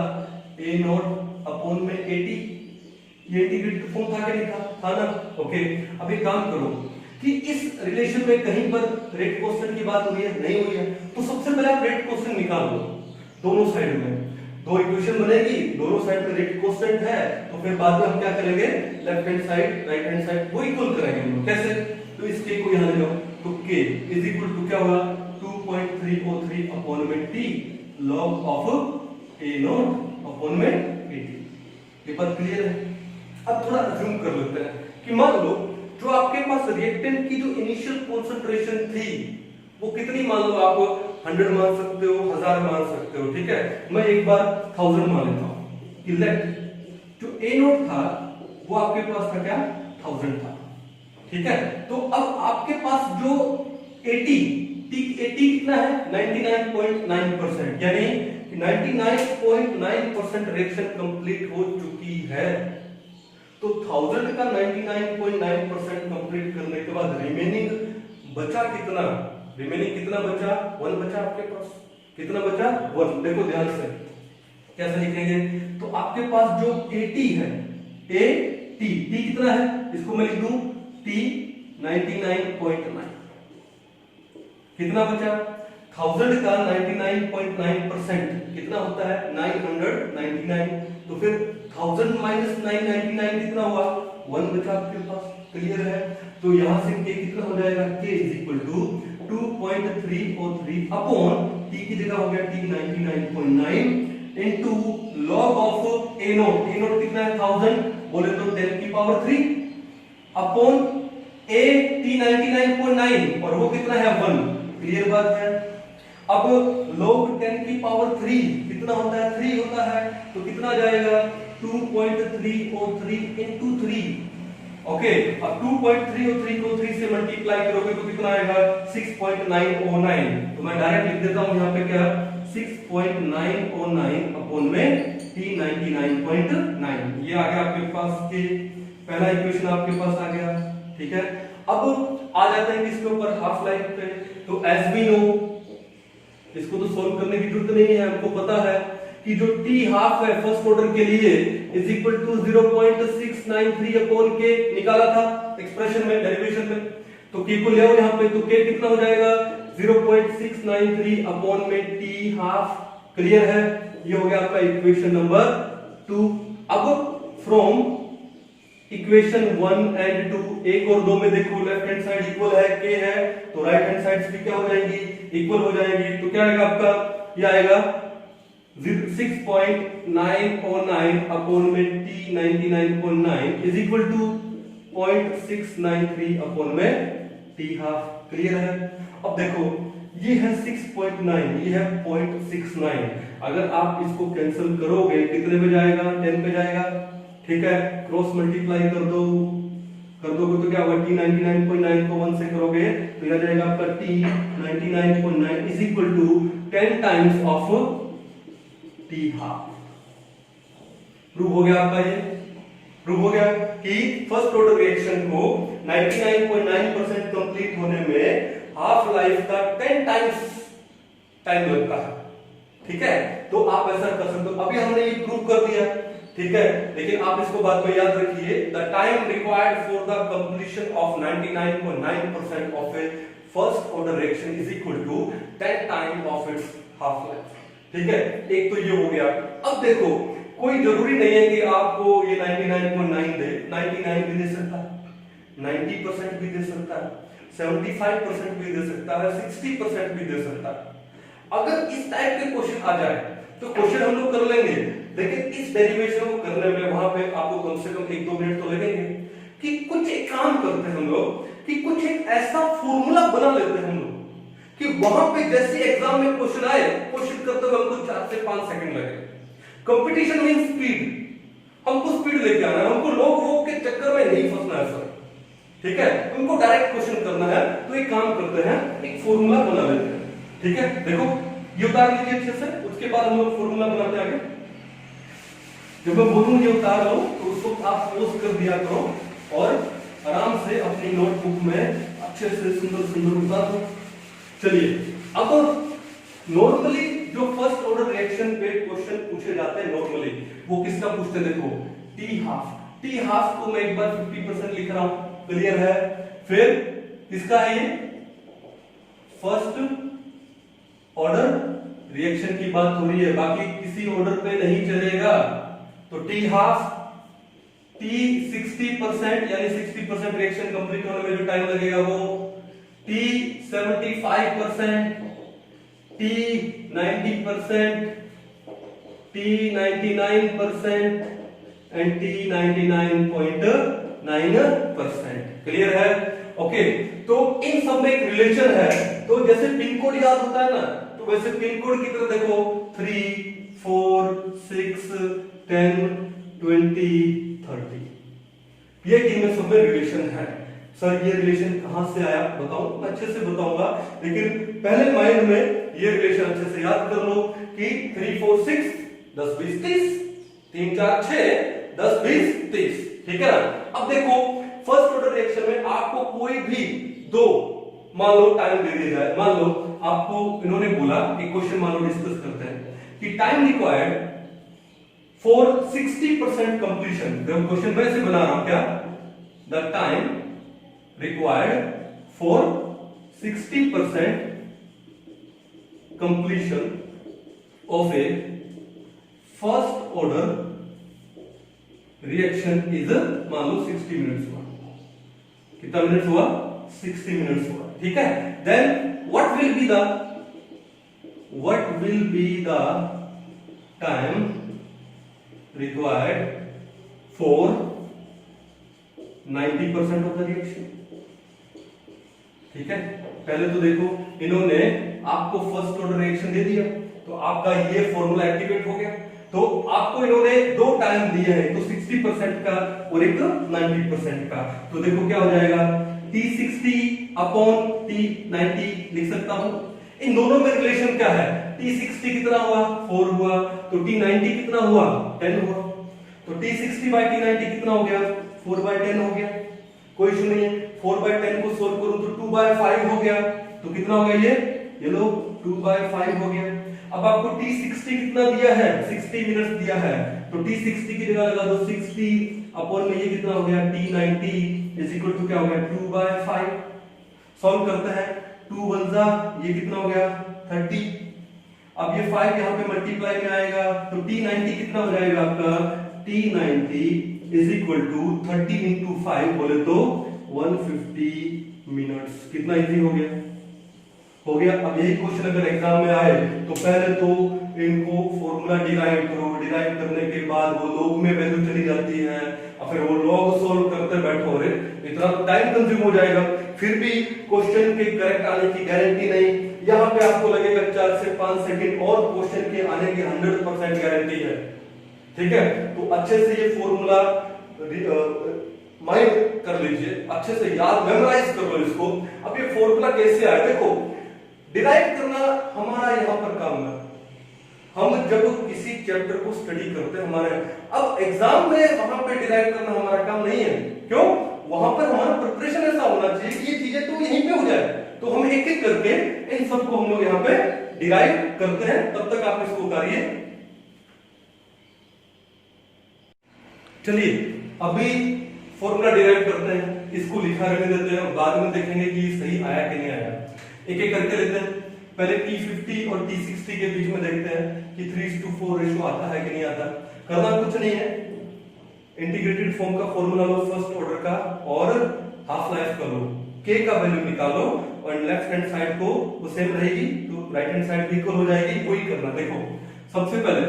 A0 अपॉन में 80। ये इंटीग्रेटेड फॉर्म था क्या? नहीं था? था ना? ओके, अब एक काम करो कि इस रिलेशन में कहीं पर रेट कांस्टेंट की बात हुई है? नहीं हुई है। तो सबसे पहले आप रेट कांस्टेंट निकाल लो दोनों साइड में। दो इक्वेशन बनेगी, दोनों साइड में रेट कांस्टेंट है, तो फिर बाद में हम क्या करेंगे? Left hand side right hand side वो इक्वल करेंगे हम लोग। कैसे? तो इस k को यहां ले जाओ, तो k = क्या होगा? 2.303 अपॉन में t log of A0 upon में 80। ये बात क्लियर है? अब थोड़ा अज्यूम कर लेते हैं कि मान लो जो आपके पास रिएक्टेंट की जो इनिशियल कंसंट्रेशन थी वो कितनी, मान लो आप 100 मान सकते हो, 1000 मान सकते हो, ठीक है। मैं एक बार 1000 मान लेता हूं कि लेट जो A0 था वो आपके पास था क्या? 1000 था, ठीक है। तो अब आपके पास जो 80 कितना है? 99.9%, यानी 99.9% रिएक्शन कंप्लीट हो चुकी है। तो 1000 का 99.9% कंप्लीट करने के बाद रिमेनिंग बचा कितना? रिमेनिंग कितना बचा? 1 बचा आपके पास। कितना बचा? 1। देखो ध्यान से कैसे लिखेंगे, तो आपके पास जो 80 है, t कितना है? इसको मैं लिख दूं t 99.9। कितना बचा? 1000 का 99.9% कितना होता है? 999। तो फिर 1000 - 999 कितना हुआ? 1 बचा आपके पास। क्लियर है? तो यहां से k कितना हो जाएगा? k = 2.303 अपॉन t की जगह हो गया t 99.9 into log of A0। A0 कितना है? 1000, बोले तो 10³ अपॉन a t 99.9 और वो कितना है? 1। क्लियर बात है? अब log 10³ कितना होता है? 3 होता है, तो कितना जाएगा? 2.303 इनटू 3। ओके, अब 2.303 को 3 से मल्टीप्लाई करोगे तो कितना आएगा? 6.909। तो मैं डायरेक्ट लिख देता हूं यहां पे क्या? 6.909 अपॉन में t 99.9। ये आ गया आपके पास के पहला इक्वेशन आपके पास आ गया, ठीक है। अब आ जाते हैं किसके ऊपर? हाफ लाइफ पे। तो एज वी नो, इसको तो सॉल्व करने की जरूरत नहीं है, हमको पता है कि जो t हाफ है फर्स्ट ऑर्डर के लिए is equal to 0.693 upon k निकाला था एक्सप्रेशन में, डेरिवेशन में। तो k को ले आओ यहां पे, तो k कितना हो जाएगा? 0.693 अपॉन में t हाफ। क्लियर है? ये हो गया आपका इक्वेशन नंबर 2। अब फ्रॉम इक्वेशन 1 एंड 2, 1 और 2 में देखो लेफ्ट हैंड साइड इक्वल है, k है, तो राइट हैंड साइड भी क्या हो जाएगी? इक्वल हो जाएगी। तो क्या आएगा आपका? ये आएगा 6.909 अपॉन में t 99.9 is equal to 0.693 upon में टी हाफ। क्लियर है? अब देखो ये है 6.9, ये है 0.69। अगर आप इसको कैंसिल करोगे कितने पे जाएगा? 10 पे जाएगा। ठीक है, क्रॉस मल्टीप्लाई कर दोगे तो क्या होगा? t 99.9 को 1 से करोगे तो यह जाएगा आपका t 99.9 is equal to 10 times of t half. Prove हो गया आपका, ये प्रूव हो गया कि फर्स्ट ऑर्डर रिएक्शन को 99.9% कंप्लीट होने में हाफ लाइफ का 10 टाइम्स टाइम लगता है। ठीक है, तो आप ऐसा कर सकते हो। अभी हमने ये प्रूव कर दिया, ठीक है, लेकिन आप इसको बाद में याद रखिए, the time required for the completion of 99.9% of a first order reaction is equal to 10 time of its half life. ठीक है, एक तो ये हो गया। अब देखो, कोई जरूरी नहीं है कि आपको ये 99.9 दे, 99 भी दे सकता है, 90% भी दे सकता है, 75% भी दे सकता है, 60% भी दे सकता है। अगर इस टाइप के क्वेश्चन आ जाए तो क्वेश्चन हम लोग कर लेंगे, लेकिन इस डेरिवेशन को करने में वहां पे आपको कम से कम 1-2 मिनट तो लगेंगे। कि कुछ एक काम करते हैं हम लोग कि कुछ एक ऐसा फॉर्मूला बना लेते हैं हम लोग कि वहां पे जैसे एग्जाम में क्वेश्चन आए, क्वेश्चन करते हुए हमको 4 से 5 सेकंड लगे। कंपटीशन मीन स्पीड, हमको स्पीड लेके आना है, हमको लोग वो के चक्कर में नहीं फंसना है सर। ठीक है, उनको डायरेक्ट क्वेश्चन करना है, तो एक काम करते हैं, एक फॉर्मूला बना लेते हैं। ठीक है, देखो ये उतार लीजिए अच्छे से, उसके बाद हम लोग फॉर्मूला बनाते आगे। जब मैं बोलूं ये उतार लो तो उसको आप पोज कर दिया करो और आराम से अपनी नोटबुक में अच्छे से सुंदर उतार दो। चलिए, अब नॉर्मली जो फर्स्ट ऑर्डर रिएक्शन पे क्वेश्चन पूछे जाते हैं नॉर्मली, वो किसका पूछते हैं? देखो टी हाफ। टी हाफ को मैं एक बार 50% लिख रहा हूं, क्लियर है? फिर किसका है ये? फर्स्ट ऑर्डर रिएक्शन की बात हो रही है, बाकी किसी ऑर्डर पे नहीं चलेगा। तो टी हाफ, टी 60% यानी 60% रिएक्शन कंप्लीट होने में जो टाइम लगेगा वो, T 75%, T 90%, T 99% and T 99.9%। Clear है? ओके, तो इन सब में एक रिलेशन है। तो जैसे पिन कोड याद होता है ना, तो वैसे पिन कोड की तरह देखो 3, 4, 6, 10, 20, 30, ये इनमें सब में रिलेशन है। सर ये रिलेशन कहां से आया बताऊं? अच्छे से बताऊंगा, लेकिन पहले माइंड में ये रिलेशन अच्छे से याद कर लो कि 3, 4, 6 10, 20, 30, 3, 4, 6 10, 20, 30। ठीक है ना? अब देखो फर्स्ट ऑर्डर रिएक्शन में आपको कोई भी दो मान लो टाइम दे दिया जाए। मान लो आपको इन्होंने बोला, एक क्वेश्चन मान लो डिस्कस करते हैं कि टाइम रिक्वायर्ड फॉर 60% कंप्लीशन। देखो क्वेश्चन मैं ऐसे बना रहा हूं, क्या? The time required for 60% completion of a first order reaction is, मान लो 60 मिनट्स हुआ। कितना मिनट्स हुआ? 60 मिनट्स हुआ। ठीक है, then what will be the time required for 90% of the reaction. ठीक है, पहले तो देखो इन्होंने आपको फर्स्ट ऑर्डर रिएक्शन दे दिया, तो आपका ये फॉर्मूला एक्टिवेट हो गया। तो आपको इन्होंने दो टाइम दिए हैं, तो 60% का और एक 90% का। तो देखो क्या हो जाएगा, T60 अपॉन T90 लिख सकता हूं। इन दोनों में रिलेशन क्या है? T60 कितना हुआ? 4 हुआ। तो T90 कितना हुआ? 10 हुआ। तो T60 बाय T90 कितना हो गया? 4 बाय 10 हो गया। कोई इशू नहीं है। 4 बाय 10 को सोल्व करूं तो 2 बाय 5 हो गया। तो कितना हो गया ये लो 2 बाय 5 हो गया। अब आपको T60 कितना दिया है? 60 मिनट्स दिया है। तो T60 की जगह लगा दो 60 अपॉन में ये कितना हो गया? T90 इज इक्वल टू क्या हो गया? 2 बाय 5। सॉल्व करते हैं, 2 1 जा, ये कितना हो गया? 30। अब ये 5 यहाँ पे मल्टीप्लाई में आएगा, तो T90 कितना हो जाएगा आपका? T90 is equal to 30 into 5 बोले तो 150 मिनट्स। कितना इजी हो गया? हो गया। अब यही क्वेश्चन अगर एग्जाम में आए तो पहले तो इनको फॉर्मूला डिराइव करो, डिराइव करने के बाद वो लॉग में वैल्यू चली जाती है और फिर वो लॉग सॉल्व करते बैठो, रे इतना टाइम कंज्यूम हो जाएगा, फिर भी क्वेश्चन के करेक्ट आने की गारंटी नहीं। यहाँ पे आपको लगेगा 4 से 5 सेकंड और क्वेश्चन के आने की 100% गारंटी है। ठीक है, तो अच्छे से ये फॉर्मूला माइंड कर लीजिए, अच्छे से याद मेमोराइज कर लो इसको। अब ये फॉर्मूला कैसे आया, देखो डिराइव करना हमारा यहाँ पर काम है। हम जब किसी चैप्टर को स्टडी करते हैं हमारे, अब एग्जाम में वहां पे डिराइव करना हमारा काम नहीं है। क्यों? वहां पर हमारा प्रिपरेशन ऐसा होना चाहिए कि ये चीजें तो यहीं पे हो जाए, तो हम एक एक करके इन सबको हम लोग यहाँ पे डिराइव करते हैं। तब तक आप इसको उतारिए। चलिए अभी फॉर्मूला डिराइव करते हैं, इसको लिखा रहने देते हैं, बाद में देखेंगे कि सही आया कि नहीं आया। एक एक करके लेते हैं। पहले T50 और T60 के बीच में देखते हैं कि 3:4 रेशो आता है कि नहीं आता। करना कुछ नहीं है, इंटीग्रेटेड फॉर्म का फॉर्मूला लो फर्स्ट ऑर्डर का और हाफ लाइफ का लो, k का वैल्यू निकालो और लेफ्ट हैंड साइड को वो सेम रहेगी तो राइट हैंड साइड भी इक्वल हो जाएगी। कोई करना, देखो सबसे पहले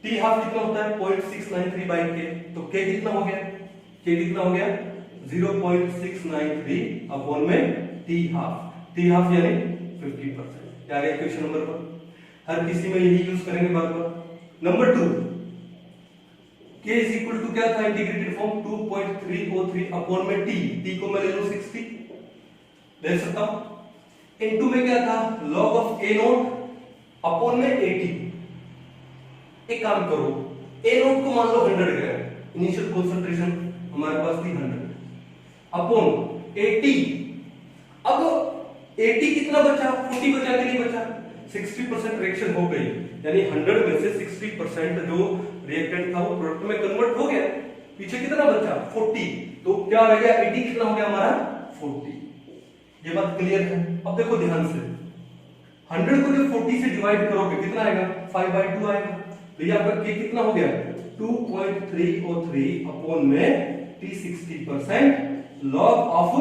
t हाफ कितना होता है 0.693 बाई k, तो k कितना हो गया, k कितना हो गया 0.693 अपॉन में t हाफ यानी 50%। क्या गया क्वेश्चन नंबर पर, हर किसी में यही यूज करेंगे बार बार। Number 2 k is equal to क्या था, इंटीग्रेटेड फॉर्म 2.303 अपॉन में t को मैं ले लूं 60, ले सकता हूं। इनटू में क्या था log of a note upon में 80। एक काम करो, a नोट को मान लो 100 ग्राम, इनिशियल कंसंट्रेशन हमारे पास थी 100 अपॉन 80। अब 80 कितना बचा, 40 बचा कि नहीं बचा, 60% रिएक्शन हो गई, यानी 100 में से 60% जो रिएक्टेंट था वो प्रोडक्ट में कन्वर्ट हो गया। पीछे कितना बचा 40, तो क्या रह गया 80 कितना हो गया हमारा 40। ये बात क्लियर है। अब देखो ध्यान से, 100 को जब 40 से डिवाइड करोगे कितना आएगा 5/2 आएगा। तो ये आपका k कितना हो गया 2.303 अपॉन में t 60% log ऑफ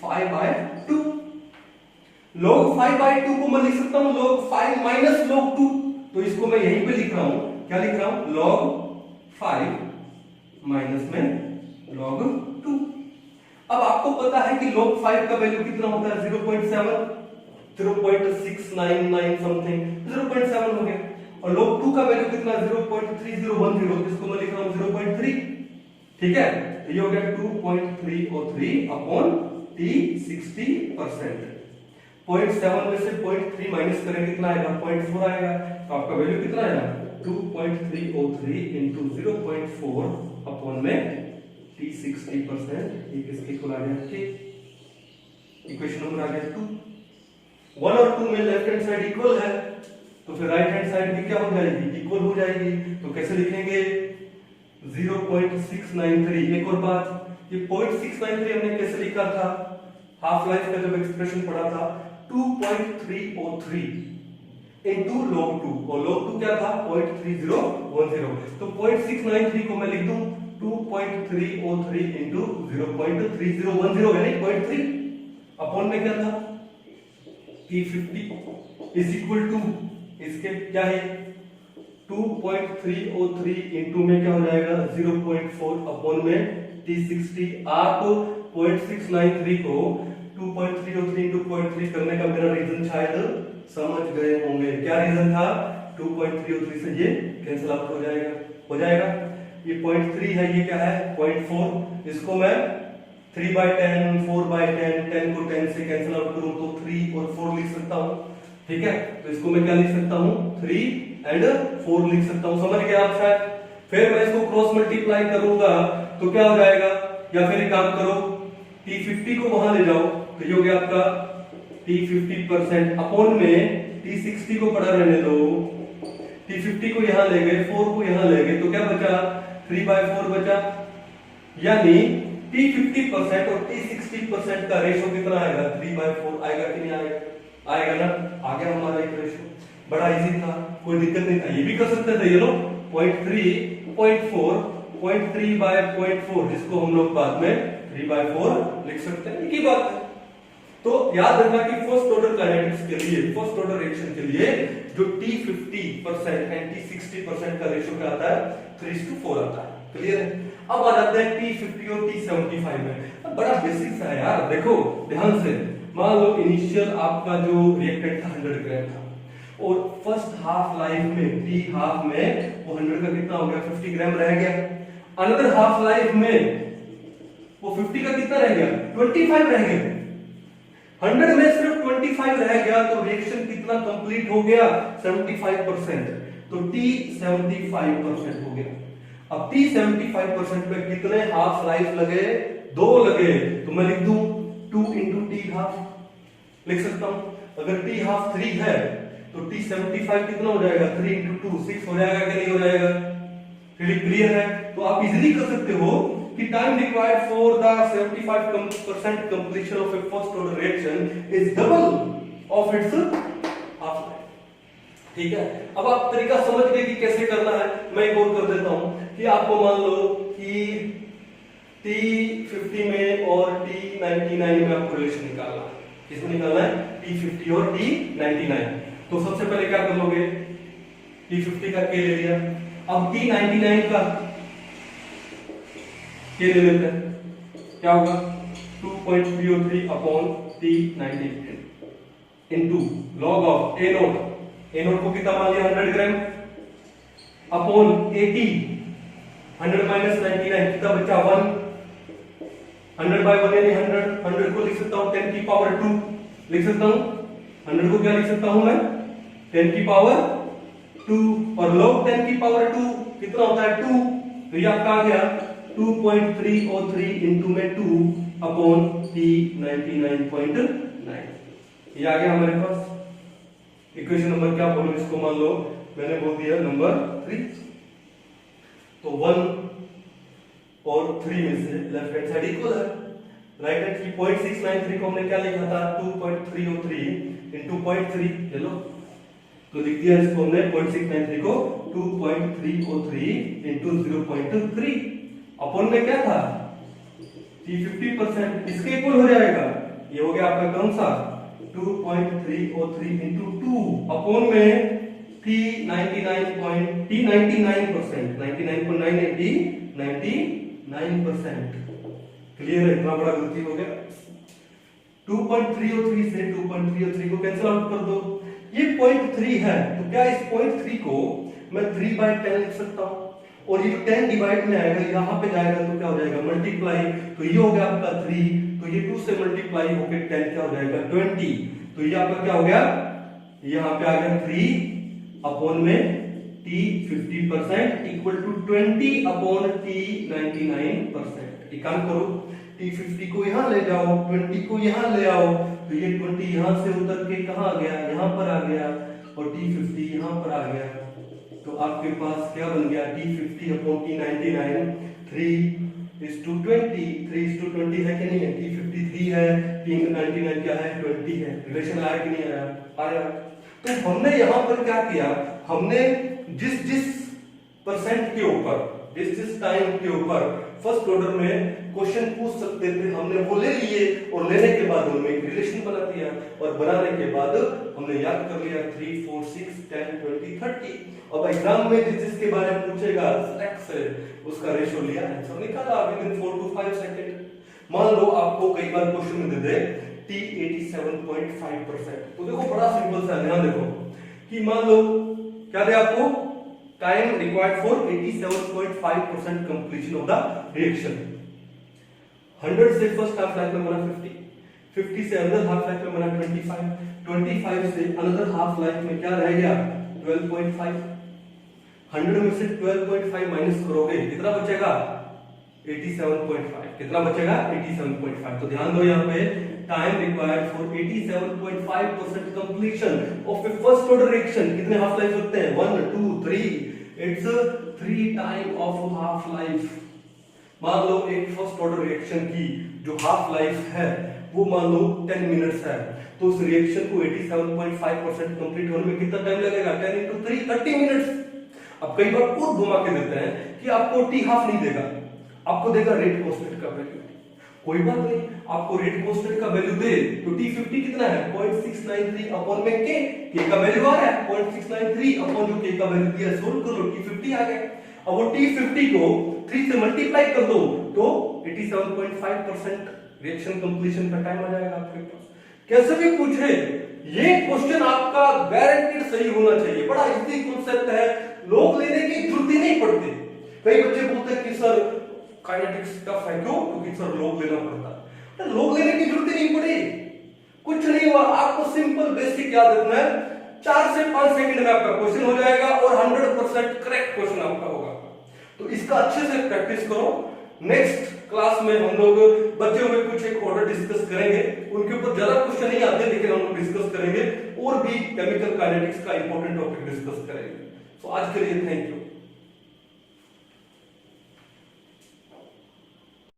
5/2। log 5/2 को मैं लिख सकता हूं log 5 माइनस log 2, तो इसको मैं यहीं पे लिख रहा हूं, क्या लिख रहा हूं log 5 माइनस में log 2। अब आपको पता है कि log 5 का वैल्यू कितना होता है 0.7, 0.699 समथिंग, 0.7 हो गया। और log 2 का वैल्यू कितना 0.3010, इसको मैं लिख रहा हूं 0.3। ठीक है, तो ये हो गया 2.303 अपॉन t 60%। 0.7 में से 0.3 माइनस करेंगे कितना आएगा 0.4 आएगा, तो आपका वैल्यू कितना आएगा 2.303 into 0.4 अपॉन में t 60%। ये किसके इक्वल आ गया k। इक्वेशन नंबर आ गया 2। 1 और 2 में लेफ्ट हैंड साइड इक्वल है, तो फिर राइट हैंड साइड भी क्या हो जाएगी इक्वल हो जाएगी। तो कैसे लिखेंगे 0.693। एक और बात, ये 0.693 हमने कैसे लिखा था, हाफ लाइफ का जब एक्सप्रेशन पढ़ा था 2.303 into log 2, और log 2 क्या था 0.3010, तो 0.693 को मैं लिख दूं 2.303 into 0.3010 यानी 0.3 अपॉन में क्या था T50 इज इक्वल टू इसके क्या है 2.303 इंटू में क्या हो जाएगा 0.4 अपॉन में T60। आप 0.693 को 2.303 इंटू 0.3 करने का मेरा रीजन शायद समझ गए होंगे। क्या रीजन था 2.303 से ये कैंसिल आउट हो जाएगा। ये 0.3 है, ये क्या है 0.4, इसको मैं 3/10 4/10 10 को 10 से कैंसिल आउट करूं तो 3 और 4 लिख सकता हूं। ठीक है, तो इसको मैं क्या लिख सकता हूं 3 and 4 लिख सकता हूं। समझ गए आप शायद। फिर मैं इसको क्रॉस मल्टीप्लाई करूंगा तो क्या हो जाएगा, या फिर एक काम करो T50 को वहां ले जाओ, तो ये हो गया आपका T50% अपॉन में T60 को पड़ा रहने दो, T50 को यहां ले गए 4 को यहां ले गए, तो क्या बचा 3/4 बचा, यानी T50% और T60% का रेशो कितना आएगा 3/4 आएगा कि नहीं आएगा ना। आ गया हमारा एक रेशो, बड़ा इजी था, कोई दिक्कत नहीं था। ये भी कर सकते थे, ये लो 0.3 0.4 0.3/0.4 जिसको हम लोग बाद में 3/4 लिख सकते हैं, एक ही बात है। तो याद रखना कि फर्स्ट ऑर्डर काइनेटिक्स के लिए, फर्स्ट ऑर्डर रिएक्शन के लिए जो T50% एंड T60% का रेशियो क्या आता है, 3:4 आता है। क्लियर है? अब आ जाते हैं T50 और T75 में। अब बड़ा बेसिक सा है यार, देखो ध्यान से। मान लो इनिशियल आपका जो रिएक्टेंट था 100 ग्राम था, और फर्स्ट हाफ लाइफ में T हाफ में वो 100 का कितना हो गया, 50 ग्राम रह गया। अनदर हाफ लाइफ में वो 50 का कितना रह गया, 25 रह गया। 100 में सिर्फ 25 रह गया, तो रिएक्शन कितना कंप्लीट हो गया, 75%। तो T 75% हो गया। अब T 75% पे कितने हाफ लाइफ लगे, 2 लगे, तो मैं लिख दूं 2 into T हाफ, लिख सकता हूं। अगर T हाफ 3 है तो T 75 कितना हो जाएगा, 3 into 2 6 हो जाएगा कि नहीं हो जाएगा? क्लियर है? तो आप इजीली कर सकते हो कि time required for the 75% completion of a first order reaction is double of its half life. ठीक है? अब आप तरीका समझ गए कि कैसे करना है। मैं एक और कर देता हूं कि आपको मान लो कि T50 में और T99 में आपको रिलेशन निकालना है। किसमें निकालना है? T50 और T99। तो सबसे पहले क्या कर लोगे, T50 का K ले लिया, अब T99 का K ले लेते हैं, क्या होगा 2.303 upon T90 into log of A note. A note को कितना मान लिया, 100 ग्राम, अपॉन 80, 100 माइनस 99 कितना बचा, 1, 100 बाय 1 यानी 100 को लिख सकता हूं 10 की पावर 2, लिख सकता हूं 100 को क्या लिख सकता हूं मैं, 10 की पावर 2, और log 10 की पावर 2 कितना होता है, 2। तो ये आपका आ गया 2.303 इनटू में 2 अपॉन T99.9। ये आ गया हमारे पास। इक्वेशन नंबर क्या बोलो इसको, मान लो मैंने बोल दिया नंबर 3। तो 1 और 3 में से लेफ्ट हैंड साइड इक्वल है, राइट हैंड की 0.693 को हमने क्या लिखा था, 2.303 इनटू 0.3, चलो तो लिख दिया इसको हमने 0.693 को 2.303 इनटू 0.3 अपॉन में क्या था, T50%, इसके इक्वल हो जाएगा। ये हो गया आपका कौन सा, 2.303 इनटू 2 अपॉन में T99%, 99.980, क्लियर है? इतना बड़ा गलती हो गया। 2.303 से 2.303 को कैंसिल आउट कर दो, ये 0.3 है, तो क्या इस 0.3 को मैं 3/10 लिख सकता हूं, और ये 10 डिवाइड में आएगा, यहां पे जाएगा तो क्या हो जाएगा, मल्टीप्लाई। तो ये हो गया आपका 3, तो ये 2 से मल्टीप्लाई होके 10 क्या हो जाएगा, 20। तो ये आपका क्या हो गया, यहां पे आ गया 3 अपॉन में T50% equal to 20 upon T99%। एक काम करो, T50 को यहां ले जाओ, 20 को यहां ले आओ, तो ये 20 यहां से उतर के कहां आ गया, यहां पर आ गया, और T50 यहां पर आ गया। तो आपके पास क्या बन गया, T50 अपॉन T99, 3:20, 3:20 है कि नहीं है, T50 3 है, T99 क्या है, 20 है। रिलेशन आया कि नहीं आया, आया। तो हमने यहां पर क्या किया, हमने जिस परसेंट के ऊपर, जिस टाइम के ऊपर फर्स्ट ऑर्डर में क्वेश्चन पूछ सकते थे, हमने वो ले लिए, और लेने के बाद उनमें एक रिलेशन बना दिया, और बनाने के बाद हमने याद कर लिया 3, 4, 6, 10, 20, 30। अब एग्जाम में जिसके बारे में पूछेगा एक्स है, उसका रेशियो लिया, आंसर निकाला विद इन 4 to 5 सेकंड। मान लो आपको कई बार क्वेश्चन में दे दे T87.5%, तो देखो बड़ा सिंपल सा, ध्यान देखो कि मान लो क्या दे आपको, time required for 87.5% completion of the reaction. 100 से फर्स्ट हाफ लाइफ में बना 50, 50 से अनदर हाफ लाइफ में बना 25, 25 से अनदर हाफ लाइफ में क्या रह गया, 12.5। 100 में से 12.5 माइनस करोगे कितना बचेगा, 87.5। कितना बचेगा, 87.5। तो ध्यान दो यहाँ पे, time required for 87.5% completion of a first order reaction. कितने हाफ लाइफ होते हैं, 1, 2, 3, it's 3 time of half life. मान लो एक फर्स्ट ऑर्डर रिएक्शन की जो हाफ लाइफ है वो मान लो 10 मिनट्स है, तो उस रिएक्शन को 87.5% कंप्लीट होने में कितना टाइम लगेगा, 10 into 3 30 मिनट्स। अब कई बार और घुमा के देते हैं कि आपको टी हाफ नहीं देगा, आपको देगा रेट कॉन्स्टेंट का वैल्यू, कोई बात नहीं, आपको रेट कांस्टेंट का वैल्यू दे तो T50 कितना है 0.693 अपॉन में के का वैल्यू आ रहा है 0.693 अपॉन जो के का वैल्यू दिया सोल्व कर लो T50 आ गया। अब वो T50 को 3 से मल्टीप्लाई कर दो तो 87.5% रिएक्शन कंप्लीशन का टाइम आ जाएगा आपके पास। कैसे भी पूछे ये क्वेश्चन आपका गारंटीड सही होना चाहिए, बड़ा इजी कांसेप्ट है, लोग लेने की जरूरत ही नहीं पड़ती। कई बच्चे बोलते हैं कि सर काइनेटिक्स टफ है, क्यों? क्योंकि सर लोग लेना पड़ता है। तो लोग लेने की जरूरत ही नहीं पड़ी, कुछ नहीं हुआ, आपको सिंपल बेसिक याद रखना है, 4 से 5 सेकंड में आपका क्वेश्चन हो जाएगा और 100% करेक्ट क्वेश्चन आपका होगा। तो इसका अच्छे से प्रैक्टिस करो। नेक्स्ट क्लास में हम लोग बचे हुए कुछ एक ऑर्डर डिस्कस करेंगे, उनके ऊपर ज्यादा क्वेश्चन नहीं आते लेकिन हम लोग डिस्कस करेंगे और भी केमिकल काइनेटिक्स का इंपॉर्टेंट टॉपिक डिस्कस करेंगे। तो आज के लिए थैंक यू।